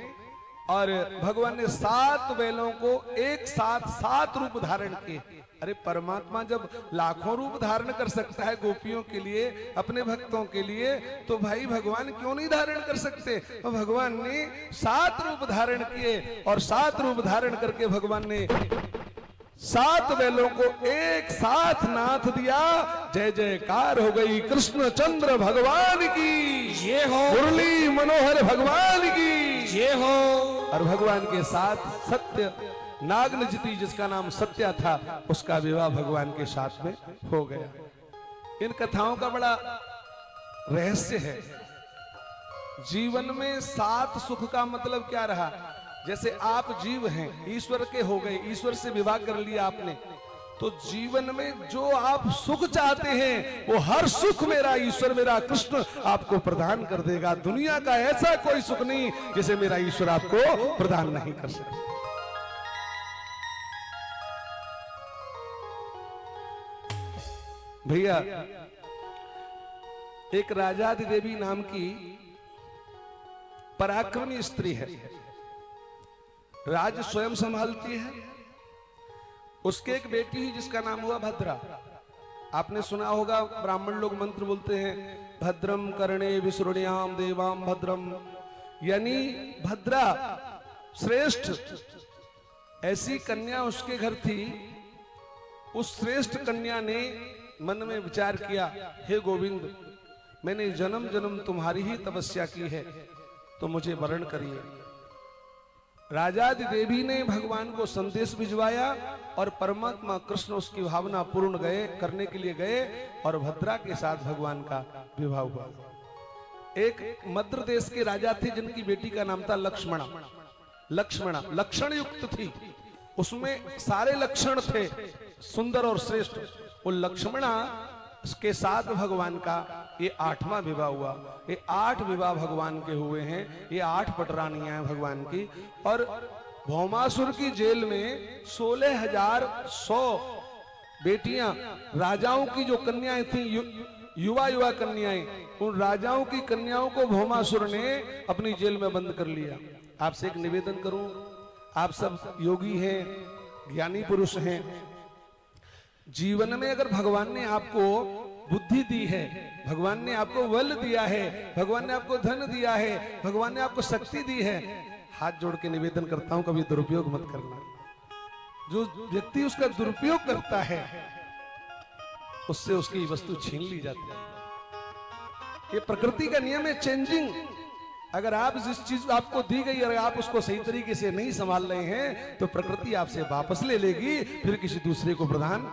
और भगवान ने 7 बैलों को एक साथ 7 रूप धारण किए। अरे परमात्मा जब लाखों रूप धारण कर सकता है गोपियों के लिए, अपने भक्तों के लिए, तो भाई भगवान क्यों नहीं धारण कर सकते? तो भगवान ने 7 रूप धारण किए और 7 रूप धारण करके भगवान ने 7 बैलों को एक साथ नाथ दिया। जय जयकार हो गई कृष्ण चंद्र भगवान की ये हो, मुरली मनोहर भगवान की ये हो। और भगवान के साथ सत्य नागनजिती, जिसका नाम सत्या था, उसका विवाह भगवान के साथ में हो गया। इन कथाओं का बड़ा रहस्य है। जीवन में 7 सुख का मतलब क्या रहा? जैसे आप जीव हैं, ईश्वर के हो गए, ईश्वर से विवाह कर लिया आपने, तो जीवन में जो आप सुख चाहते हैं वो हर सुख मेरा ईश्वर, मेरा कृष्ण आपको प्रदान कर देगा। दुनिया का ऐसा कोई सुख नहीं जिसे मेरा ईश्वर आपको प्रदान नहीं कर सकता। भैया एक राजादी देवी नाम की पराक्रमी स्त्री है, राज स्वयं संभालती है। उसके एक बेटी ही जिसका नाम हुआ भद्रा। आपने सुना होगा ब्राह्मण लोग मंत्र बोलते हैं, भद्रम कर्णे विसृण्याम देवाम भद्रम, यानी भद्रा श्रेष्ठ। ऐसी कन्या उसके घर थी। उस श्रेष्ठ कन्या ने मन में विचार किया, हे गोविंद, मैंने जन्म जन्म तुम्हारी ही तपस्या की है, तो मुझे वरण करिए। राजादि देवी ने भगवान को संदेश भिजवाया और परमात्मा कृष्ण उसकी भावना पूर्ण करने के लिए गए और भद्रा के साथ भगवान का विवाह हुआ। एक मद्र देश के राजा थे जिनकी बेटी का नाम था लक्ष्मणा। लक्ष्मणा लक्षण युक्त थी, उसमें सारे लक्षण थे सुंदर और श्रेष्ठ। वो लक्ष्मणा के साथ भगवान का ये 8वां विवाह हुआ। ये 8 विवाह भगवान के हुए हैं, ये 8 पटरानियां हैं भगवान की। और भौमासुर की जेल में 16,100 बेटियां, राजाओं की जो कन्याएं थी, युवा कन्याएं, उन राजाओं की कन्याओं को भौमासुर ने अपनी जेल में बंद कर लिया। आपसे एक निवेदन करूं, आप सब योगी हैं, ज्ञानी पुरुष हैं, जीवन में अगर भगवान ने आपको बुद्धि दी है, भगवान ने आपको बल दिया है, भगवान ने आपको धन दिया है, भगवान ने आपको शक्ति दी है, हाथ जोड़ के निवेदन करता हूं कभी दुरुपयोग मत करना। जो व्यक्ति उसका दुरुपयोग करता है उससे उसकी वस्तु छीन ली जाती है। ये प्रकृति का नियम है, चेंजिंग। अगर आप जिस चीज आपको दी गई और आप उसको सही तरीके से नहीं संभाल रहे हैं तो प्रकृति आपसे वापस ले लेगी, फिर किसी दूसरे को प्रदान।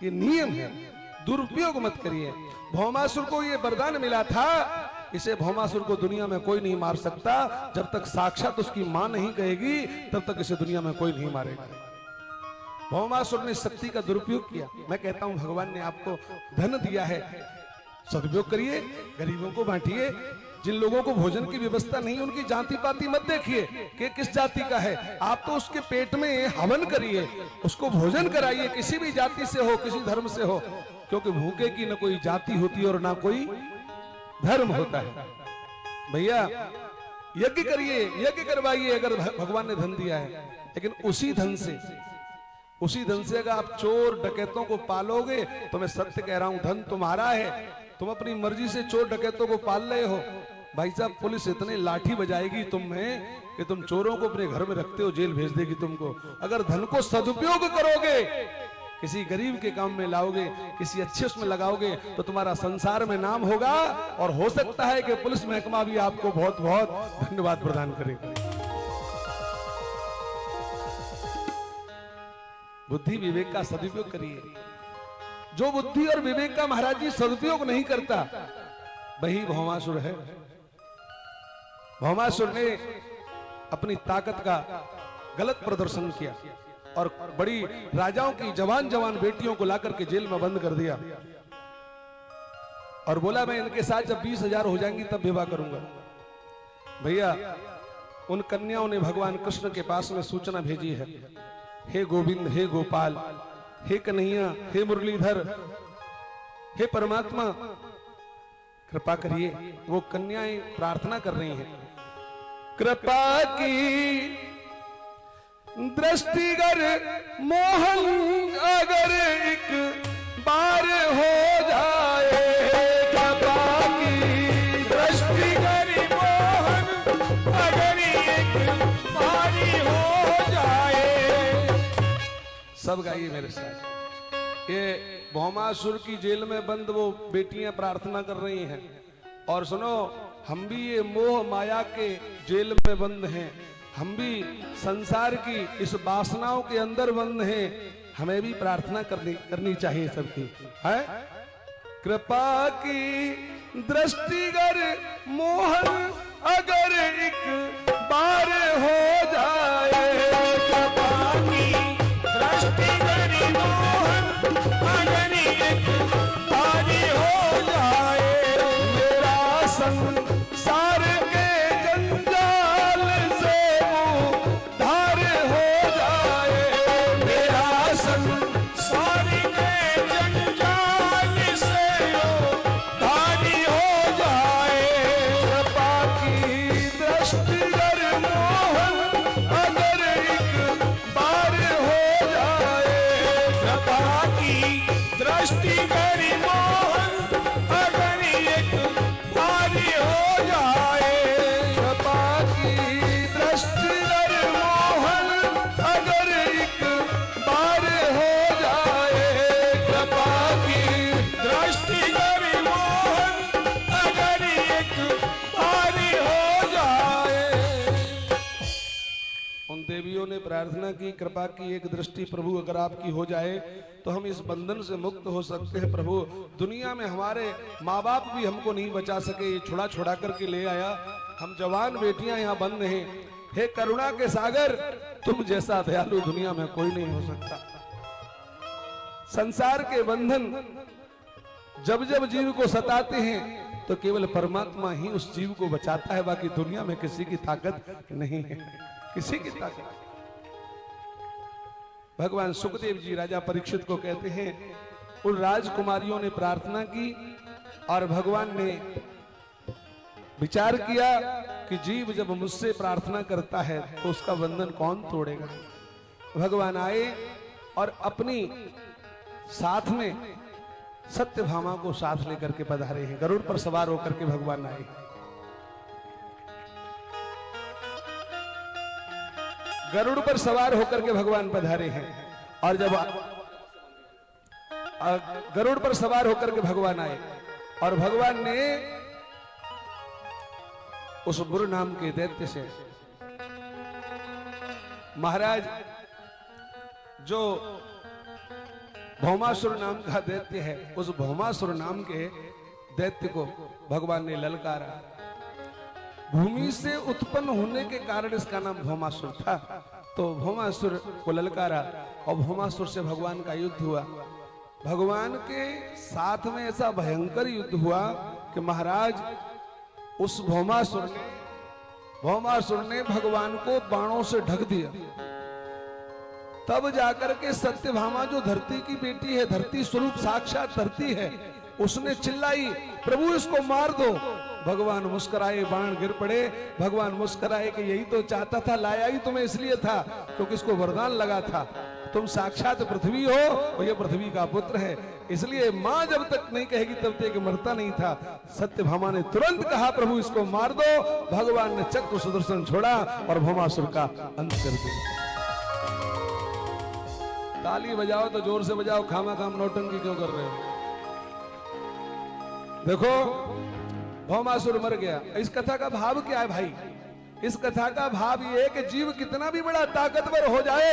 ये नियम है, दुरुपयोग मत करिए। भौमासुर को ये वरदान मिला था, इसे भौमासुर को दुनिया में कोई नहीं मार सकता। जब तक साक्षात उसकी मां नहीं कहेगी तब तक इसे दुनिया में कोई नहीं मारेगा। भौमासुर ने शक्ति का दुरुपयोग किया। मैं कहता हूं भगवान ने आपको धन दिया है, सदुपयोग करिए, गरीबों को बांटिए। जिन लोगों को भोजन की व्यवस्था नहीं, उनकी जाति पाति मत देखिए कि किस जाति का है। आप तो उसके पेट में हवन करिए, उसको भोजन कराइए, किसी भी जाति से हो, किसी धर्म से हो, क्योंकि भूखे की न कोई जाति होती और ना कोई धर्म होता है। भैया यज्ञ करिए, यज्ञ करवाइए अगर भगवान ने धन दिया है। लेकिन उसी धन से अगर आप चोर डकैतों को पालोगे, तो मैं सत्य कह रहा हूं, धन तुम्हारा है, तुम अपनी मर्जी से चोर डकैतों को पाल रहे हो। भाई साहब, पुलिस इतने लाठी बजाएगी तुम में कि तुम चोरों को अपने घर में रखते हो, जेल भेज देगी तुमको। अगर धन को सदुपयोग करोगे, किसी गरीब के काम में लाओगे, किसी अच्छे उसमें लगाओगे, तो तुम्हारा संसार में नाम होगा और हो सकता है कि पुलिस महकमा भी आपको बहुत बहुत धन्यवाद प्रदान करेगा। बुद्धि विवेक का सदुपयोग करिए। जो बुद्धि और विवेक का महाराज जी सदुपयोग नहीं करता, वही भौमासुर है। भौमासुर ने अपनी ताकत का गलत प्रदर्शन किया और बड़ी राजाओं की जवान जवान बेटियों को लाकर के जेल में बंद कर दिया और बोला मैं इनके साथ जब 20,000 हो जाएंगी तब विवाह करूंगा। भैया उन कन्याओं ने भगवान कृष्ण के पास में सूचना भेजी है, हे गोविंद, हे गोपाल, हे कन्हैया, हे मुरलीधर, हे परमात्मा, कृपा करिए। वो कन्याएं प्रार्थना कर रही हैं, कृपा की दृष्टिगर मोहन अगर एक बार हो जाए, कृपा की दृष्टिगर मोहन अगर एक बार हो जाए। सब गाइए मेरे साथ। ये भौमासुर की जेल में बंद वो बेटियां प्रार्थना कर रही हैं। और सुनो, हम भी ये मोह माया के जेल में बंद हैं, हम भी संसार की इस वासनाओं के अंदर बंद हैं। हमें भी प्रार्थना करनी चाहिए सबकी, है? कृपा की दृष्टिगर मोहन अगर एक बार हो जाए, कृपा की दृष्टिगर मोहन अगर एक बार हो जाए, मेरा संसार के जंजाल से उद्धार हो जाए, मेरा संसार के जंजाल की दृष्टि करी मोहन अगर एक भारी हो जाए। कृपा की दृष्टि कर मोहन अगर एक बार हो जाए। कृपा की दृष्टि करी मोहन अगर एक भारी हो जाए। उन देवियों ने प्रार्थना की, कृपा की एक दृष्टि प्रभु अगर आपकी हो जाए तो हम इस बंधन से मुक्त हो सकते हैं। प्रभु दुनिया में हमारे माँ बाप भी हमको नहीं बचा सके, ये छुड़ा छुड़ा करके ले आया, हम जवान बेटियां यहाँ बंद हैं। हे करुणा के सागर, तुम जैसा दयालु दुनिया में कोई नहीं हो सकता। संसार के बंधन जब जब जीव को सताते हैं तो केवल परमात्मा ही उस जीव को बचाता है, बाकी दुनिया में किसी की ताकत नहीं है, किसी की ताकत। भगवान सुखदेव जी राजा परीक्षित को कहते हैं, उन राजकुमारियों ने प्रार्थना की और भगवान ने विचार किया कि जीव जब मुझसे प्रार्थना करता है तो उसका बंधन कौन तोड़ेगा। भगवान आए और अपनी साथ में सत्यभामा को साथ लेकर के पधारे हैं। गरुड़ पर सवार होकर के भगवान आए। गरुड़ पर सवार होकर के भगवान पधारे हैं और जब गरुड़ पर सवार होकर के भगवान आए और भगवान ने उस बुर नाम के दैत्य से, महाराज जो भौमासुर नाम का दैत्य है, उस भौमासुर नाम के दैत्य को भगवान ने ललकारा। भूमि से उत्पन्न होने के कारण इसका नाम भौमासुर था, तो भौमासुर को ललकारा और भौमासुर से भगवान का युद्ध हुआ। भगवान के साथ में ऐसा भयंकर युद्ध हुआ कि महाराज उस भौमासुर ने भगवान को बाणों से ढक दिया। तब जाकर के सत्यभामा जो धरती की बेटी है, धरती स्वरूप साक्षात धरती है, उसने चिल्लाई, प्रभु इसको मार दो। भगवान मुस्कुराए, बाण गिर पड़े। भगवान मुस्कुराए कि यही तो चाहता था, लाया ही तुम्हें इसलिए था क्योंकि इसको वरदान लगा था, तुम साक्षात पृथ्वी हो और ये पृथ्वी का पुत्र है, इसलिए मां जब तक नहीं कहेगी तब तक मरता नहीं था। सत्यभामा ने तुरंत कहा, प्रभु इसको मार दो। भगवान ने चक्र सुदर्शन छोड़ा और भौमासुर का अंत कर दिया। ताली बजाओ तो जोर से बजाओ, खामा खाम नौटंकी क्यों कर रहे हो। देखो भौमासुर मर गया। इस कथा का भाव क्या है भाई? इस कथा का भाव ये है कि जीव कितना भी बड़ा ताकतवर हो जाए,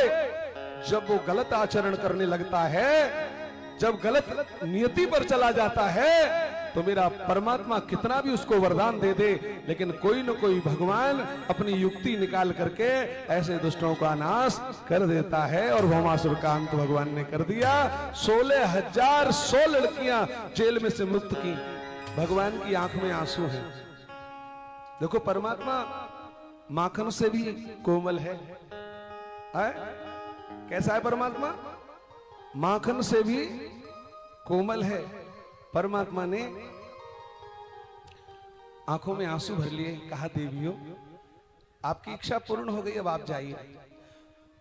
जब वो गलत आचरण करने लगता है, जब गलत नियति पर चला जाता है, तो मेरा परमात्मा कितना भी उसको वरदान दे दे, लेकिन कोई न कोई भगवान अपनी युक्ति निकाल करके ऐसे दुष्टों का नाश कर देता है। और भौमासुर का अंत भगवान ने कर दिया। 16,100 लड़कियां जेल में से मुक्त की। भगवान की आंख में आंसू हैं। देखो परमात्मा माखन से भी कोमल है। कैसा है परमात्मा? माखन से भी कोमल है। परमात्मा ने आंखों में आंसू भर लिए, कहा देवियों आपकी इच्छा पूर्ण हो गई, अब आप जाइए।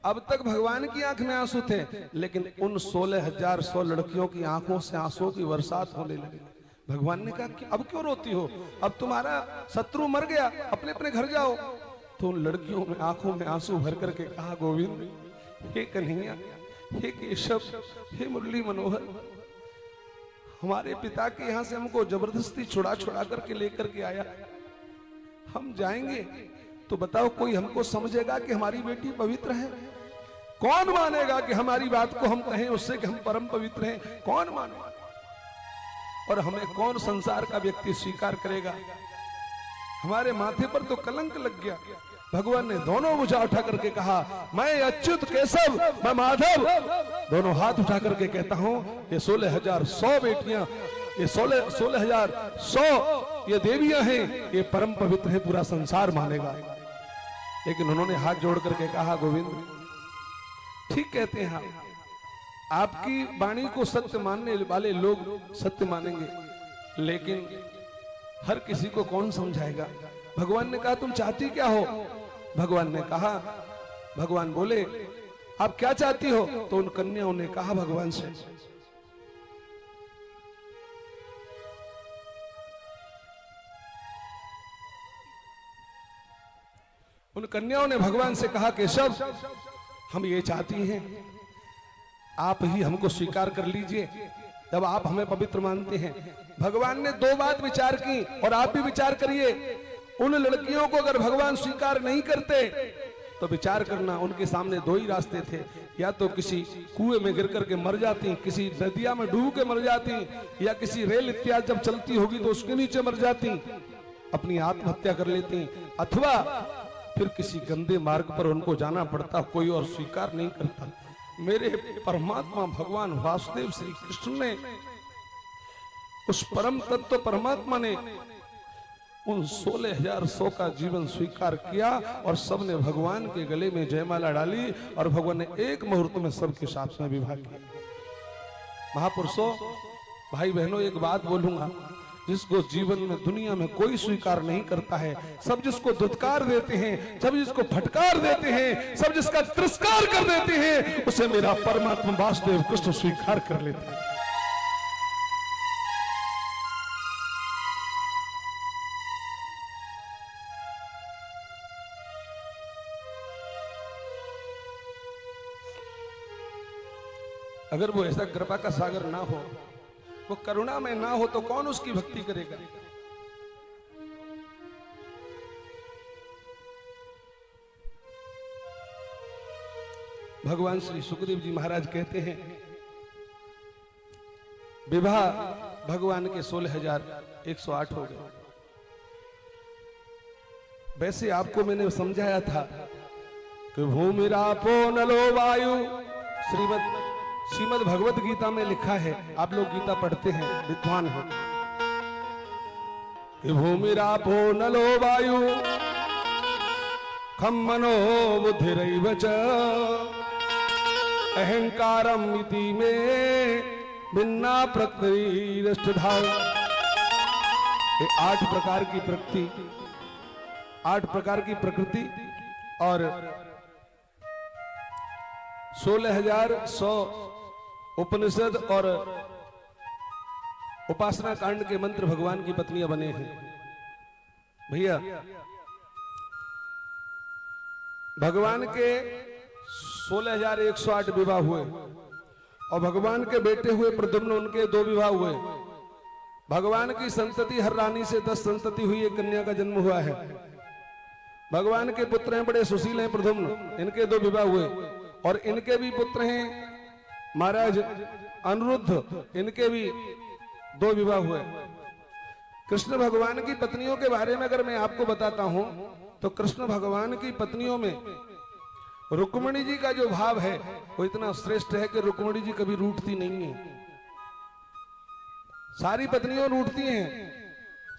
अब तक भगवान की आंख में आंसू थे, लेकिन उन 16,100 लड़कियों की आंखों से आंसुओं की बरसात होने लगी। भगवान ने कहा कि अब क्यों रोती हो, अब तुम्हारा शत्रु मर गया, अपने अपने घर जाओ। तो उन लड़कियों में आंखों में आंसू भर करके कहा, गोविंद, हे कन्हैया, हे केशव, हे मुरली मनोहर, हमारे पिता के यहां से हमको जबरदस्ती छुड़ा छुड़ा करके लेकर के आया, हम जाएंगे तो बताओ कोई हमको समझेगा कि हमारी बेटी पवित्र है? कौन मानेगा कि हमारी बात को हम कहें उससे कि हम परम पवित्र हैं? कौन मानेगा? और हमें कौन संसार का व्यक्ति स्वीकार करेगा? हमारे माथे पर तो कलंक लग गया। भगवान ने दोनों भुजा उठा करके कहा, मैं अच्युत केशव, मैं माधव, दोनों हाथ उठा करके कहता हूं, ये 16,100 बेटियां, ये 16,100 ये देवियां हैं, ये परम पवित्र है, पूरा संसार मानेगा। लेकिन उन्होंने हाथ जोड़ करके कहा, गोविंद ठीक कहते हैं आपकी वाणी को सत्य मानने वाले लोग सत्य मानेंगे, लेकिन हर किसी को कौन समझाएगा? भगवान ने कहा तुम चाहती क्या हो? भगवान ने कहा, भगवान बोले आप क्या चाहती हो? तो उन कन्याओं ने कहा भगवान से, उन कन्याओं ने भगवान से कहा, केशव हम ये चाहती हैं आप ही हमको स्वीकार कर लीजिए, जब आप हमें पवित्र मानते हैं। भगवान ने दो बात विचार की और आप भी विचार करिए। उन लड़कियों को अगर भगवान स्वीकार नहीं करते तो विचार करना, उनके सामने दो ही रास्ते थे, या तो किसी कुएं में गिर करके मर जाती, किसी नदिया में डूब के मर जाती, या किसी रेल इत्यादि जब चलती होगी तो उसके नीचे मर जाती, अपनी आत्महत्या कर लेती, अथवा फिर किसी गंदे मार्ग पर उनको जाना पड़ता, कोई और स्वीकार नहीं करता। मेरे परमात्मा भगवान वासुदेव श्री कृष्ण ने, उस परम तत्व परमात्मा ने उन 16,100 का जीवन स्वीकार किया और सबने भगवान के गले में जयमाला डाली और भगवान ने एक मुहूर्त में सबके साथ में विवाह किया। महापुरुषों, भाई बहनों, एक बात बोलूंगा, जिसको जीवन में दुनिया में कोई स्वीकार नहीं करता है, सब जिसको दुत्कार देते हैं, सब जिसको फटकार देते हैं, सब जिसका तिरस्कार कर देते हैं, उसे मेरा परमात्मा वासुदेव कृष्ण स्वीकार कर लेते हैं। अगर वो ऐसा कृपा का सागर ना हो, वो करुणा में ना हो, तो कौन उसकी भक्ति करेगा? भगवान श्री सुखदेव जी महाराज कहते हैं, विवाह भगवान के 16,108 हो गए। वैसे आपको मैंने समझाया था कि भूमि रापो नलो वायु, श्रीमद् भगवत गीता में लिखा है, आप लोग गीता पढ़ते हैं, विद्वान हैं, कि भूमि रापो नलो वायु खम मनो बुद्धिरैव च अहंकारम इति में भिन्ना प्रकृतिरष्टधा। 8 प्रकार की प्रकृति, 8 प्रकार की प्रकृति और 16,100 उपनिषद और उपासना कांड के मंत्र भगवान की पत्नियां बने हैं। भैया, भगवान के 16,108 विवाह हुए और भगवान के बेटे हुए प्रद्युम्न, उनके 2 विवाह हुए। भगवान की संतति हर रानी से 10 संतति हुई, एक कन्या का जन्म हुआ है। भगवान के पुत्र हैं, बड़े सुशील हैं प्रद्युम्न, इनके 2 विवाह हुए और इनके भी पुत्र हैं महाराज अनिरुद्ध, इनके भी 2 विवाह हुए। कृष्ण भगवान की पत्नियों के बारे में अगर मैं आपको बताता हूं तो कृष्ण भगवान की पत्नियों में रुक्मिणी जी का जो भाव है वो इतना श्रेष्ठ है कि रुक्मिणी जी कभी रूठती नहीं है। सारी पत्नियों रूठती हैं,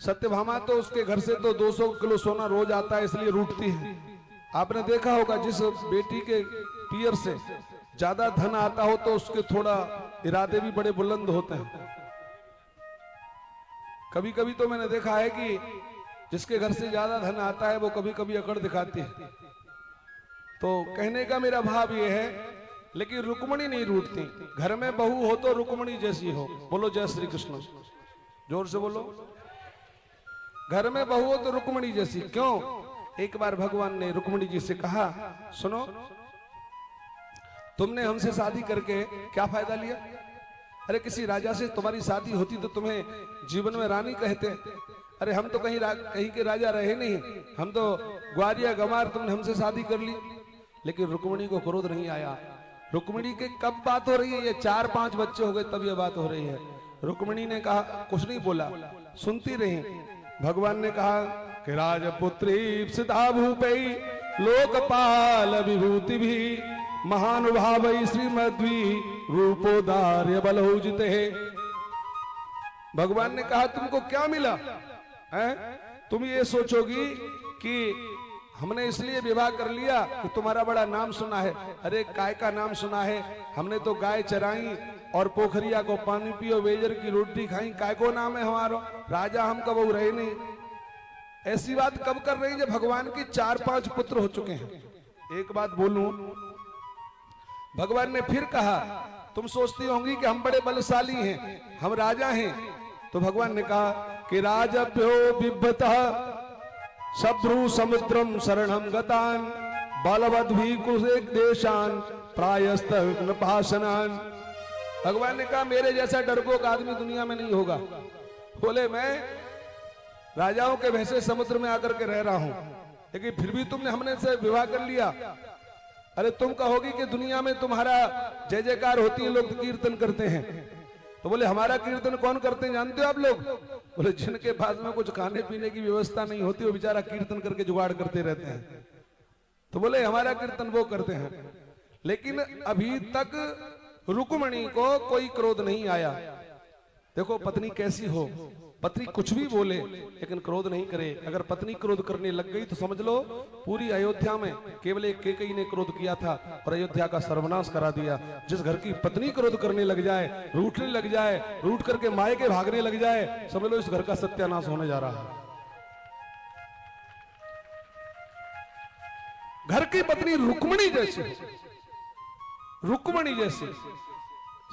सत्यभामा तो उसके घर से तो 200 किलो सोना रोज आता है, इसलिए रूठती है। आपने देखा होगा, जिस बेटी के पियर से ज्यादा धन आता हो तो उसके थोड़ा इरादे भी बड़े बुलंद होते हैं। कभी कभी तो मैंने देखा है कि जिसके घर से ज्यादा धन आता है वो कभी कभी अकड़ दिखाती है। तो कहने का मेरा भाव ये है, लेकिन रुक्मिणी नहीं रूठती। घर में बहू हो तो रुक्मिणी जैसी हो। बोलो जय श्री कृष्ण, जोर से बोलो। घर में बहू हो तो रुक्मिणी जैसी। क्यों? एक बार भगवान ने रुक्मिणी जी से कहा, सुनो, तुमने हमसे शादी करके क्या फायदा लिया? अरे किसी राजा से तुम्हारी शादी होती तो तुम्हें जीवन में रानी कहते। अरे हम तो कहीं के राजा रहे नहीं, हम तो ग्वारिया गंवार, तुमने हमसे शादी कर ली। लेकिन रुक्मिणी को क्रोध नहीं आया। रुक्मिणी के कब बात हो रही है? ये 4-5 बच्चे हो गए तब ये बात हो रही है। रुक्मिणी ने कहा, कुछ नहीं बोला, सुनती रही। भगवान ने कहा कि राजपुत्री सीता भूपई लोकपाल विभूति भी महानुभाव श्रीमद्वी रूपोदार्य बलहुजित है। भगवान ने कहा, तुमको क्या मिला है? तुम ये सोचोगी कि हमने इसलिए विवाह कर लिया कि तुम्हारा बड़ा नाम सुना है। अरे काय का नाम सुना है? हमने तो गाय चराई और पोखरिया को पानी पियो, वेजर की रोटी खाई, काय को नाम है हमारा? राजा हम कब रहे नहीं। ऐसी बात कब कर रही है जब भगवान के 4-5 पुत्र हो चुके हैं। एक बात बोलूं, भगवान ने फिर कहा, तुम सोचती होंगी कि हम बड़े बलशाली हैं, हम राजा हैं। तो भगवान ने कहा कि राजभ्यो बिभ्यतः शब्रु समुद्रम शरणम गतान बलवद्भि कुशेक देशान प्रायस्तः पाशनान। भगवान ने कहा मेरे जैसा डरपोक आदमी दुनिया में नहीं होगा। बोले मैं राजाओं के वैसे समुद्र में आकर के रह रहा हूं, लेकिन फिर भी तुमने हमने से विवाह कर लिया। अरे तुम कहोगी कि दुनिया में तुम्हारा जय जयकार होती है, लोग कीर्तन करते हैं। तो बोले हमारा कीर्तन कौन करते हैं जानते हो आप लोग? बोले जिनके पास में कुछ खाने पीने की व्यवस्था नहीं होती वो बेचारा कीर्तन करके जुगाड़ करते रहते हैं। तो बोले हमारा कीर्तन वो करते हैं। लेकिन अभी तक रुक्मिणी को कोई क्रोध नहीं आया। देखो पत्नी कैसी हो, पत्नी कुछ भी बोले लेकिन क्रोध नहीं करे। अगर पत्नी क्रोध करने लग गई तो समझ लो पूरी अयोध्या में केवल एक कैकेयी ने क्रोध किया था और अयोध्या का सर्वनाश करा दिया। जिस घर की पत्नी क्रोध करने लग जाए, रूठने लग जाए, रूठ करके मायके भागने लग जाए, समझ लो इस घर का सत्यानाश होने जा रहा है। घर की पत्नी रुक्मिणी जैसी, रुक्मिणी जैसी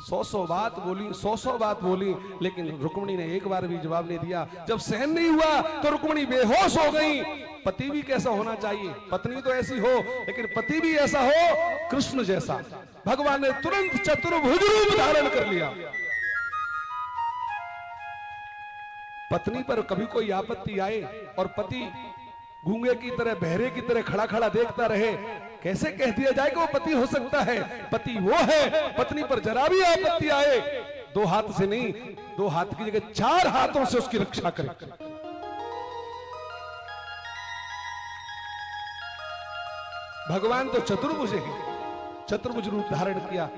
100 बात बोली, 100 बात बोली, लेकिन रुक्मिणी ने एक बार भी जवाब नहीं दिया। जब सहन नहीं हुआ तो रुक्मिणी बेहोश हो गई। पति भी कैसा होना चाहिए? पत्नी तो ऐसी हो लेकिन पति भी ऐसा हो कृष्ण जैसा। भगवान ने तुरंत चतुर्भुज रूप धारण कर लिया। पत्नी पर कभी कोई आपत्ति आए और पति गूंगे की तरह, बहरे की तरह खड़ा खड़ा देखता रहे, कैसे कह दिया जाए कि वो पति हो सकता है? पति वो है, पत्नी पर जरा भी आपत्ति आए 2 हाथ से नहीं, 2 हाथ की जगह 4 हाथों से उसकी रक्षा करे। भगवान तो चतुर्भुज है, चतुर्भुज रूप धारण किया।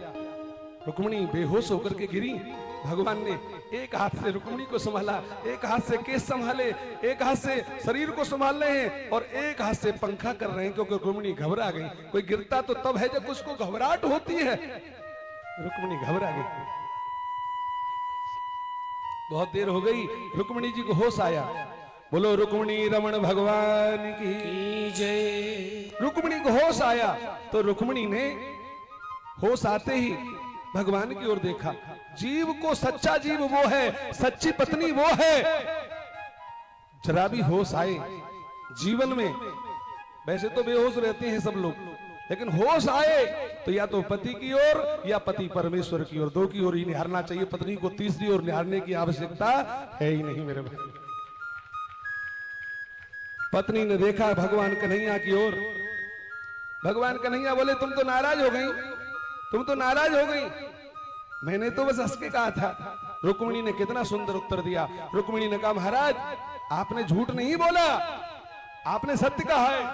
रुक्मिणी बेहोश होकर के गिरी। भगवान ने एक हाथ से रुक्मिणी को संभाला, एक हाथ से केस संभाले, एक हाथ से शरीर को संभाल रहे हैं और एक हाथ से पंखा कर रहे हैं, क्योंकि रुक्मिणी घबरा गई। कोई गिरता तो तब है जब उसको घबराहट होती है। रुक्मिणी घबरा गई। बहुत देर हो गई, रुक्मिणी जी को होश आया। बोलो रुक्मिणी रमण भगवान की जय। रुक्मिणी को होश आया तो रुक्मिणी ने होश आते ही भगवान की ओर देखा। जीव को सच्चा जीव वो है, सच्ची पत्नी वो है। जरा भी होश आए जीवन में, वैसे तो बेहोश रहते हैं सब लोग, लेकिन होश आए तो या तो पति की ओर या पति परमेश्वर की ओर, 2 की ओर ही निहारना चाहिए। पत्नी को तीसरी ओर निहारने की आवश्यकता है ही नहीं मेरे भाई। पत्नी ने देखा भगवान कन्हैया की ओर। भगवान कन्हैया बोले तुम तो नाराज हो गई, तुम तो नाराज हो गई। मैंने तो बस हंस के कहा था। रुक्मिणी ने कितना सुंदर उत्तर दिया। रुक्मिणी ने कहा महाराज आपने झूठ नहीं बोला, आपने सत्य कहा है,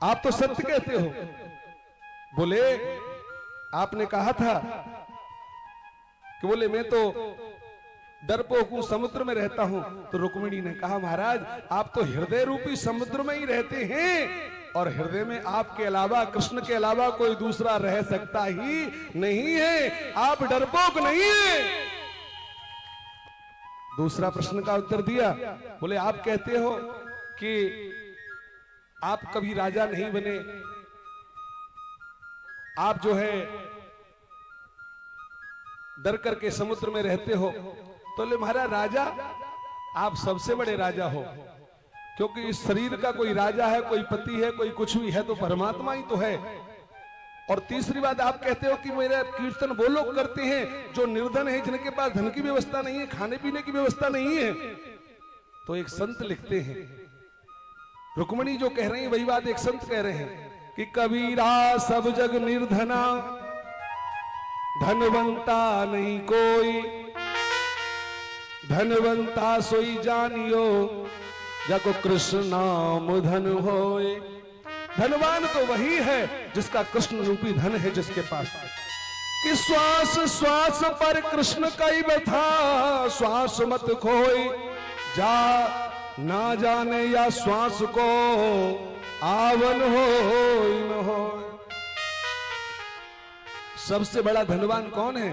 आप तो सत्य कहते हो। बोले आपने कहा था कि बोले मैं तो डरपोक हूं, समुद्र में रहता हूं। तो रुक्मिणी ने कहा महाराज आप तो हृदय रूपी समुद्र में ही रहते हैं और हृदय में आपके अलावा, कृष्ण के अलावा कोई दूसरा रह सकता ही नहीं है, आप डरपोक नहीं है। दूसरा प्रश्न का उत्तर दिया। बोले आप कहते हो कि आप कभी राजा नहीं बने, आप जो है डर करके समुद्र में रहते हो। तो ले महाराज राजा आप सबसे बड़े राजा हो, क्योंकि इस शरीर का कोई राजा है, कोई पति है, कोई कुछ भी है तो परमात्मा ही तो है। और तीसरी बात आप कहते हो कि मेरे कीर्तन वो लोग करते हैं जो निर्धन है, जिनके पास धन की व्यवस्था नहीं है, खाने पीने की व्यवस्था नहीं है। तो एक संत लिखते हैं, रुक्मिणी जो कह रही है वही बात एक संत कह रहे हैं कि कबीरा सब जग निर्धना, धनवंता नहीं कोई, धनवंता सोई जानियो, जाको कृष्ण नाम धन होए। धनवान तो वही है जिसका कृष्ण रूपी धन है, जिसके पास कि श्वास श्वास पर कृष्ण कई बथा, श्वास मत खोए, जा ना जाने या श्वास को आवन हो न हो। सबसे बड़ा धनवान कौन है?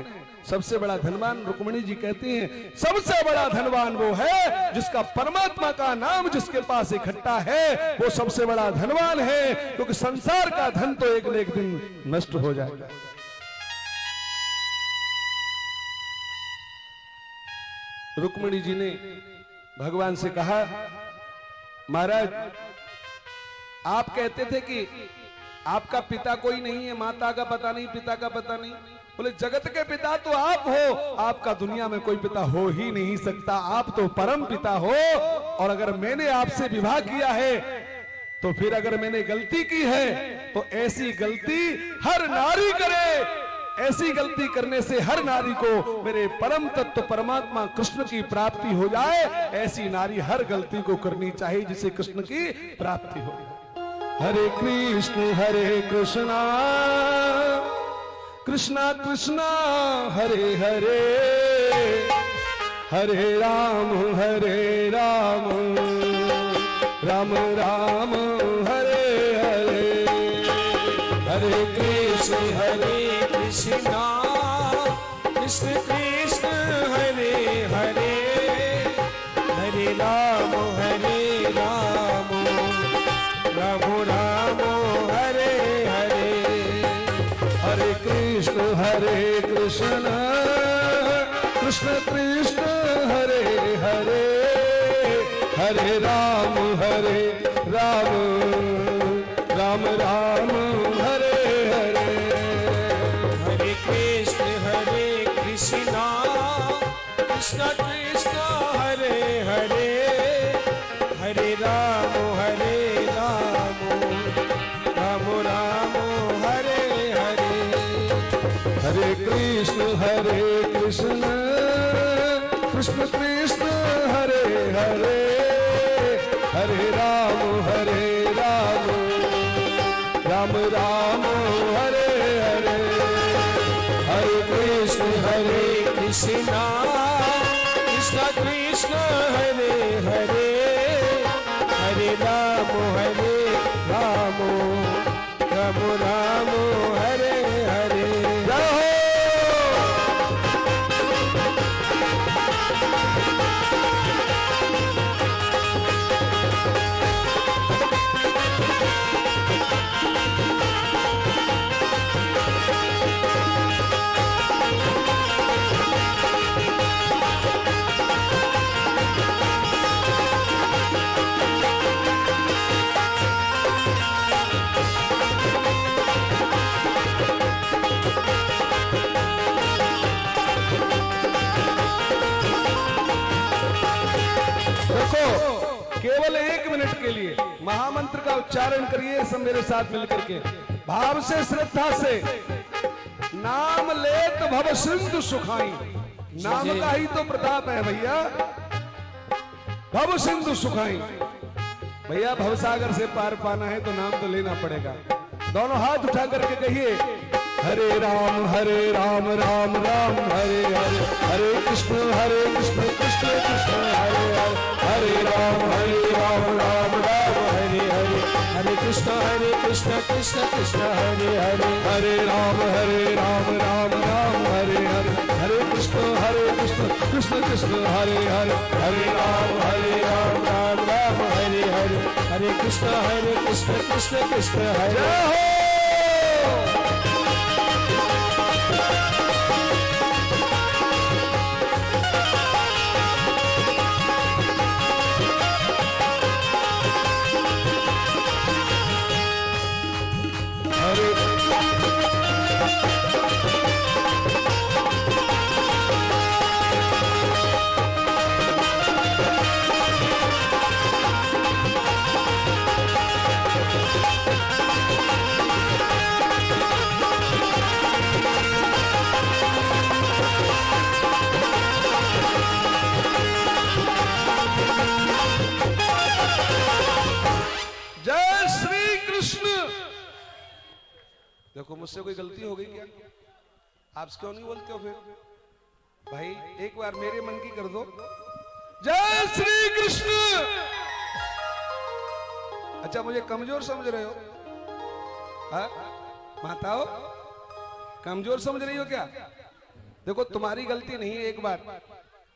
सबसे बड़ा धनवान रुक्मिणी जी कहती हैं सबसे बड़ा धनवान वो है जिसका परमात्मा का नाम जिसके पास इकट्ठा है, वो सबसे बड़ा धनवान है, क्योंकि संसार का धन तो एक न एक दिन नष्ट हो जाएगा। रुक्मिणी जी ने भगवान से कहा, महाराज आप कहते थे कि आपका पिता कोई नहीं है, माता का पता नहीं, पिता का पता नहीं। बोले जगत के पिता तो आप हो, आपका दुनिया में कोई पिता हो ही नहीं सकता, आप तो परम पिता हो। और अगर मैंने आपसे विवाह किया है तो फिर अगर मैंने गलती की है तो ऐसी गलती हर नारी करे, ऐसी गलती करने से हर नारी को मेरे परम तत्व परमात्मा कृष्ण की प्राप्ति हो जाए। ऐसी नारी हर गलती को करनी चाहिए जिससे कृष्ण की प्राप्ति हो जाए। हरे कृष्णा कृष्णा कृष्णा हरे हरे, हरे राम राम राम हरे हरे। हरे कृष्ण कृष्ण कृष्ण हरे हरे, हरे राम राम राम हरे हरे। हरे कृष्ण कृष्ण कृष्ण हरे हरे, हरे राम राम राम हरे हरे। हरे कृष्ण कृष्ण कृष्ण हरे हरे, हरे राम राम हरे हरे। हरे कृष्ण कृष्ण कृष्ण हरे हरे, हरे राम राम राम हरे हरे। हरे कृष्ण कृष्ण कृष्ण हरे हरे, हरे राम राम हरे हरे। केवल 1 मिनट के लिए महामंत्र का उच्चारण करिए सब मेरे साथ मिलकर के, भाव से श्रद्धा से। नाम लेत भव सिंधु सुखाई, नाम का ही तो प्रताप है भैया। भव सिंधु सुखाई, भैया भवसागर से पार पाना है तो नाम तो लेना पड़ेगा। दोनों हाथ उठा करके कहिए, हरे राम राम राम हरे हरे, हरे कृष्ण कृष्ण कृष्ण हरे हरे, हरे राम राम हरे हरे, हरे कृष्ण कृष्ण कृष्ण हरे हरे, हरे राम राम हरे हरे, हरे कृष्ण कृष्ण कृष्ण हरे हरे, हरे राम राम हरे हरे, हरे कृष्ण कृष्ण कृष्ण हरे। देखो मुझसे कोई गलती हो गई क्या? आप क्यों नहीं बोलते हो फिर? भाई एक बार मेरे मन की कर दो, जय श्री कृष्ण। अच्छा मुझे कमजोर समझ रहे हो? हाँ माताओ कमजोर समझ रही हो क्या? देखो तुम्हारी गलती नहीं है, एक बार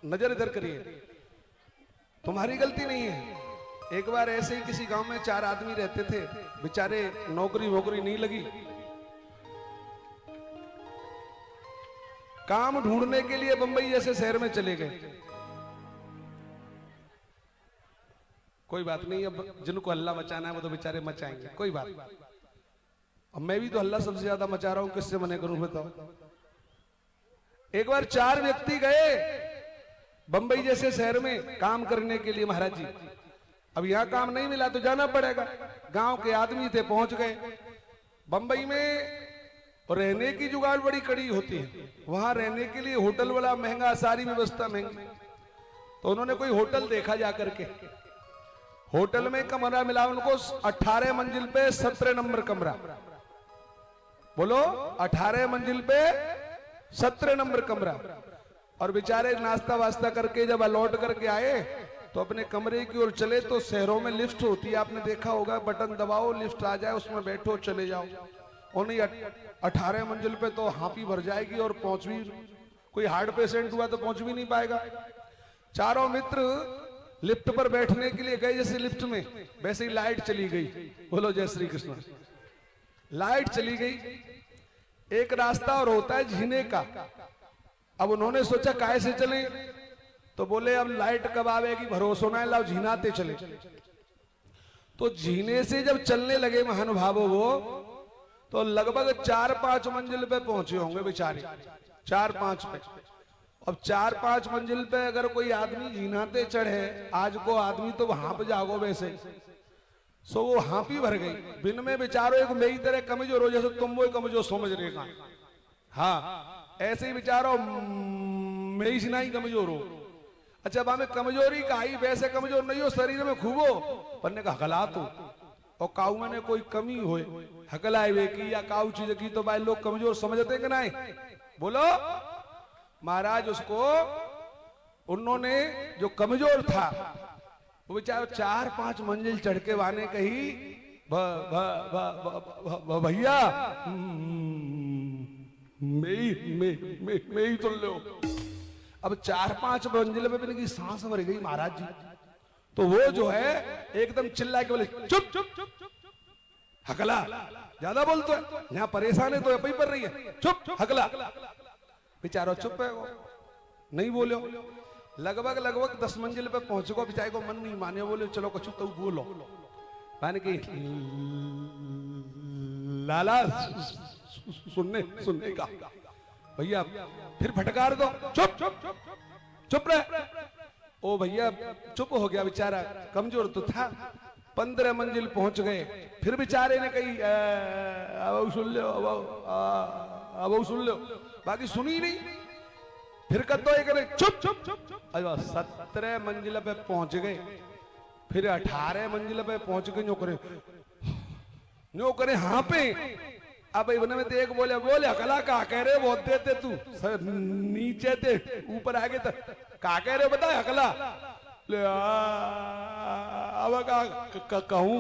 नजर इधर करिए, तुम्हारी गलती नहीं है। एक बार ऐसे ही किसी गांव में 4 आदमी रहते थे, बेचारे नौकरी वोकरी नहीं लगी, काम ढूंढने के लिए बंबई जैसे शहर में चले गए। कोई बात नहीं, अब जिनको हल्ला मचाना है वो तो बेचारे मचाएंगे, कोई बात नहीं। अब मैं भी तो हल्ला सबसे ज्यादा मचा रहा हूं, किससे मना करूं बताओ। एक बार 4 व्यक्ति गए बंबई जैसे शहर में काम करने के लिए महाराज जी। अब यहां काम नहीं मिला तो जाना पड़ेगा। गांव के आदमी थे, पहुंच गए। बंबई में रहने की जुगाड़ बड़ी कड़ी होती है, वहां रहने के लिए होटल वाला महंगा, सारी व्यवस्था महंगी। तो उन्होंने कोई होटल देखा जाकर के, होटल में कमरा मिला उनको 18 मंजिल पे 17 नंबर कमरा। बोलो 18 मंजिल पे 17 नंबर कमरा। और बेचारे नाश्ता वास्ता करके जब लौट करके आए तो अपने कमरे की ओर चले तो शहरों में लिफ्ट होती है, आपने देखा होगा, बटन दबाओ लिफ्ट आ जाए, उसमें बैठो चले जाओ। और नहीं 18 मंजिल पे तो हापी भर जाएगी और पहुंच भी, कोई हार्ट पेशेंट हुआ तो पहुंच भी नहीं पाएगा। चारों मित्र लिफ्ट पर बैठने के लिए गए, जैसे लिफ्ट में वैसे ही लाइट चली गई। बोलो जय श्री कृष्ण। लाइट चली गई। एक रास्ता और होता है जीने का। अब उन्होंने सोचा काहे से चले, तो बोले अब लाइट कब आवेगी भरोसा ना, लाओ झीनाते चले। तो झीने से जब चलने लगे महानुभावों वो, तो लगभग 4-5 मंजिल पे पहुंचे होंगे बेचारे, 4-5 पे। अब 4-5 मंजिल पे अगर कोई आदमी झीनाते चढ़े, आज को आदमी तो हाँप जागो वैसे, सो वो हाँपी भर गई। बिन में बेचारो एक मेरी तरह कमजोर हो, जैसे तुम वो कमजोर समझ रहे का। हाँ ऐसे ही बेचारो मेरी सिनाई कमजोर हो। अच्छा बामे कमजोरी का ही, वैसे कमजोर नहीं हो, शरीर में खूब हो, पन्ने का हकला तो और काऊ में कोई कमी हो हकलाए वे की या काऊ चीज की तो भाई लोग कमजोर समझते कि नहीं। बोलो महाराज उसको उन्होंने जो कमजोर था वो बेचारा 4-5 मंजिल चढ़ के वाने कही भैया मैं ही तो लो। अब 4-5 मंजिल में भी सांस भर गई महाराज जी। तो वो जो है एकदम चिल्ला के बोले चुप चुप चुप हकला, ज्यादा बोलते है, यहाँ परेशान है तो अपनी पर रही है, चुप हकला। बेचारा चुप है, वो नहीं बोलो। लगभग 10 मंजिल पे पहुंचे को, बेचारे को मन नहीं माने, बोले चलो कुछ तो बोलो। माने की लाला सुनने का भैया फिर फटकार दो, चुप चुप चुप चुप रहे। ओ भैया चुप हो गया बेचारा, कमजोर तो था। 15 मंजिल पहुंच गए, फिर बेचारे ने कही अब सुन लो, अब सुन लो, बाकी सुनी नहीं। फिर कदो एक चुप चुप चुप चुप। 17 मंजिल पे पहुंच गए, फिर 18 मंजिल पे पहुंच गए। नो करे हाँ पे। अब इवन में तो एक बोले अकला का कह रहे बहुत देते तू नीचे थे ऊपर आगे तक का कह रहे बता अकला। अब का कहूं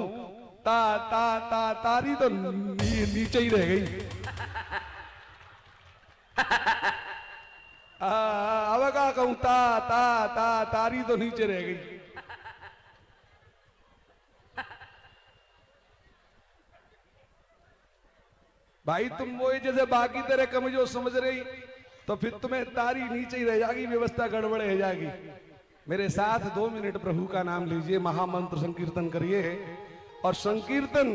ता ता ता तारी तो नीचे ही रह गई। अब का कहूं ता ता ता तारी तो नीचे रह गई। भाई तुम वो जैसे बाकी तरह कमजोर समझ रही तो फिर तुम्हें तारी नीचे ही रह जाएगी, व्यवस्था गड़बड़ रह जाएगी। मेरे साथ 2 मिनट प्रभु का नाम लीजिए, महामंत्र संकीर्तन करिए। और संकीर्तन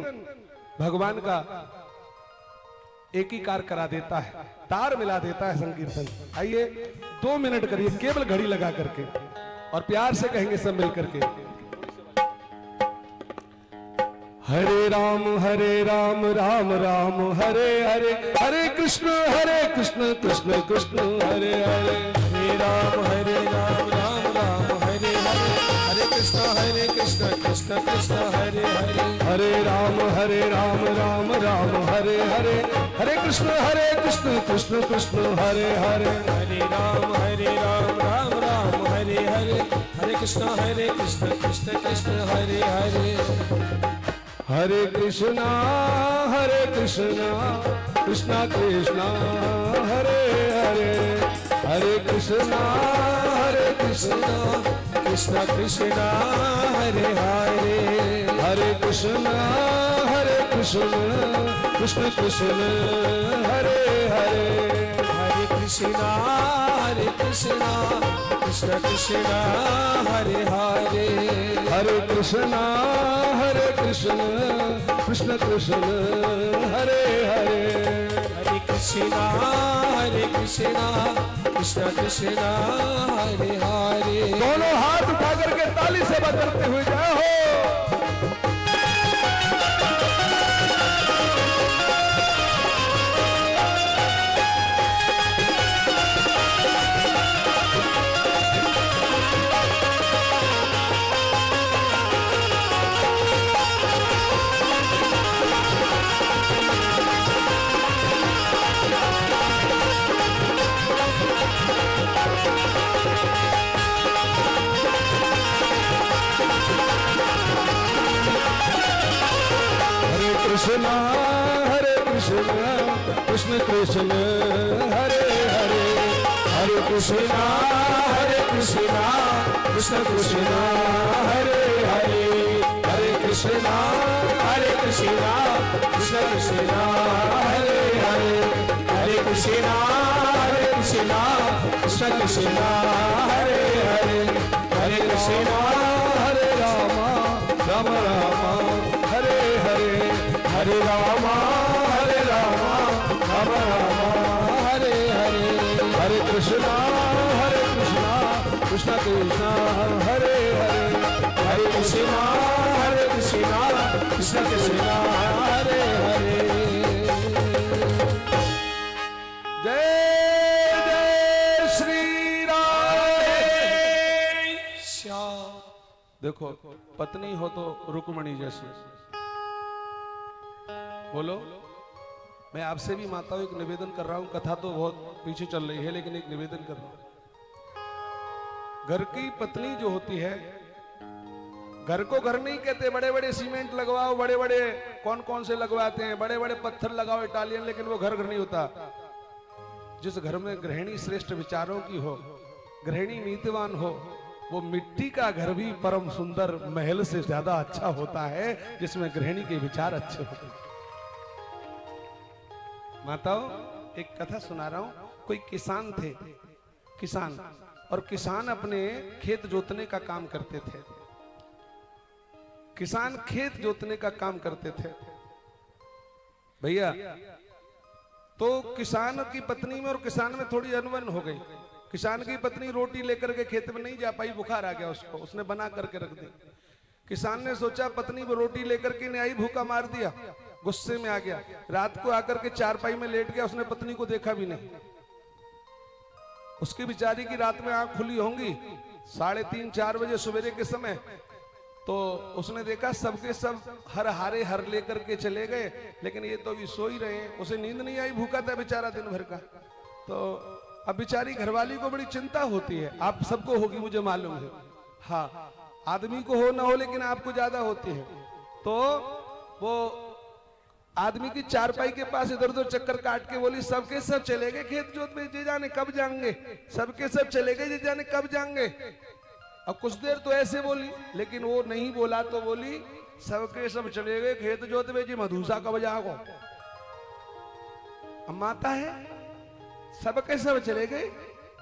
भगवान का एकीकार करा देता है, तार मिला देता है संकीर्तन। आइए 2 मिनट करिए, केवल घड़ी लगा करके, और प्यार से कहेंगे सब मिल करके। हरे राम राम राम हरे हरे, हरे कृष्ण कृष्ण कृष्ण हरे हरे। हरे राम राम राम हरे हरे, हरे कृष्ण कृष्ण कृष्ण हरे हरे। हरे राम राम राम हरे हरे, हरे कृष्ण कृष्ण कृष्ण हरे हरे। हरे राम राम राम हरे हरे, हरे कृष्ण कृष्ण कृष्ण हरे हरे। हरे कृष्णा कृष्णा कृष्णा हरे हरे, हरे कृष्णा कृष्ण कृष्ण हरे हरे, हरे कृष्ण कृष्ण कृष्ण हरे हरे, हरे कृष्ण कृष्ण कृष्ण हरे हरे, हरे कृष्ण कृष्ण कृष्ण हरे हरे, हरे कृष्ण कृष्ण कृष्ण हरे हरे। दोनों हाथ उठा करके ताली से बजाते हुए जाओ। कृष्ण कृष्ण कृष्ण हरे हरे, हरे कृष्ण कृष्ण कृष्ण हरे हरे, हरे कृष्ण कृष्ण कृष्ण हरे हरे, हरे कृष्ण कृष्ण हरे हरे, हरे कृष्ण हरे राम राम राम हरे हरे, हरे राम राम राम हरे हरे, हरे कृष्ण कृष्ण कृष्ण हरे हरे, हरे कृष्ण कृष्ण कृष्ण हरे हरे। जय जय श्री राम। श्याम देखो, पत्नी हो तो रुक्मणी जैसी। बोलो, मैं आपसे भी माताओं एक निवेदन कर रहा हूं। कथा तो बहुत पीछे चल रही है, लेकिन एक निवेदन कर रहा हूं। घर की पत्नी जो होती है, घर को घर नहीं कहते, बड़े बड़े सीमेंट लगवाओ, बड़े बड़े कौन कौन से लगवाते हैं, बड़े बड़े पत्थर लगाओ इटालियन, लेकिन वो घर नहीं होता। जिस घर में गृहिणी श्रेष्ठ विचारों की हो, गृहिणी नीतिवान हो, वो मिट्टी का घर भी परम सुंदर महल से ज्यादा अच्छा होता है, जिसमें गृहिणी के विचार अच्छे होते हैं। माताओं, एक कथा सुना रहा हूं। कोई किसान थे, किसान, और किसान अपने खेत जोतने का काम करते थे। किसान खेत जोतने का काम करते थे भैया। तो किसान की पत्नी में और किसान में थोड़ी अनबन हो गई। किसान की पत्नी रोटी लेकर के खेत में नहीं जा पाई, बुखार आ गया उसको, उसने बना करके रख दी। किसान ने सोचा पत्नी वो रोटी लेकर के नहीं आई, भूखा मार दिया, गुस्से में आ गया, रात को आकर के चारपाई में लेट गया। उसने पत्नी को देखा भी नहीं। उसकी बेचारी की रात में आंख खुली होंगी 3:30-4 बजे सवेरे के समय। तो उसने देखा सबके सब हर हारे हर लेकर के चले गए, लेकिन ये तो अभी सो ही रहे हैं। उसे नींद नहीं आई, भूखा था बेचारा दिन भर का। तो अब बेचारी घरवाली को बड़ी चिंता होती है, आप सबको होगी मुझे मालूम है। हाँ, आदमी को हो ना हो, लेकिन आपको ज्यादा होती है। तो वो आदमी की चारपाई के पास इधर उधर चक्कर काट के बोली, सबके सब चले गए खेत जोत में, जे जाने कब जाएंगे, सबके सब चले गए, जे जाने कब जाएंगे। अब कुछ देर तो ऐसे बोली, लेकिन वो नहीं बोला तो बोली, सबके सब चले गए खेत जोत में, जी मधुसा कब जाओ। अब माता है, सबके सब चले गए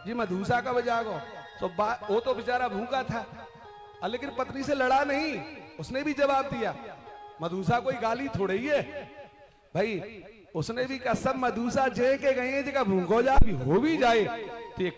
जी मधुसा कब जाओ। तो वो तो बेचारा भूखा था, लेकिन पत्नी से लड़ा नहीं, उसने भी जवाब दिया। मधुसा कोई गाली थोड़ी है भाई, उसने भी कहा सब मधुसा जे के गए जगह भूखो जा भी हो भी जाए तो ये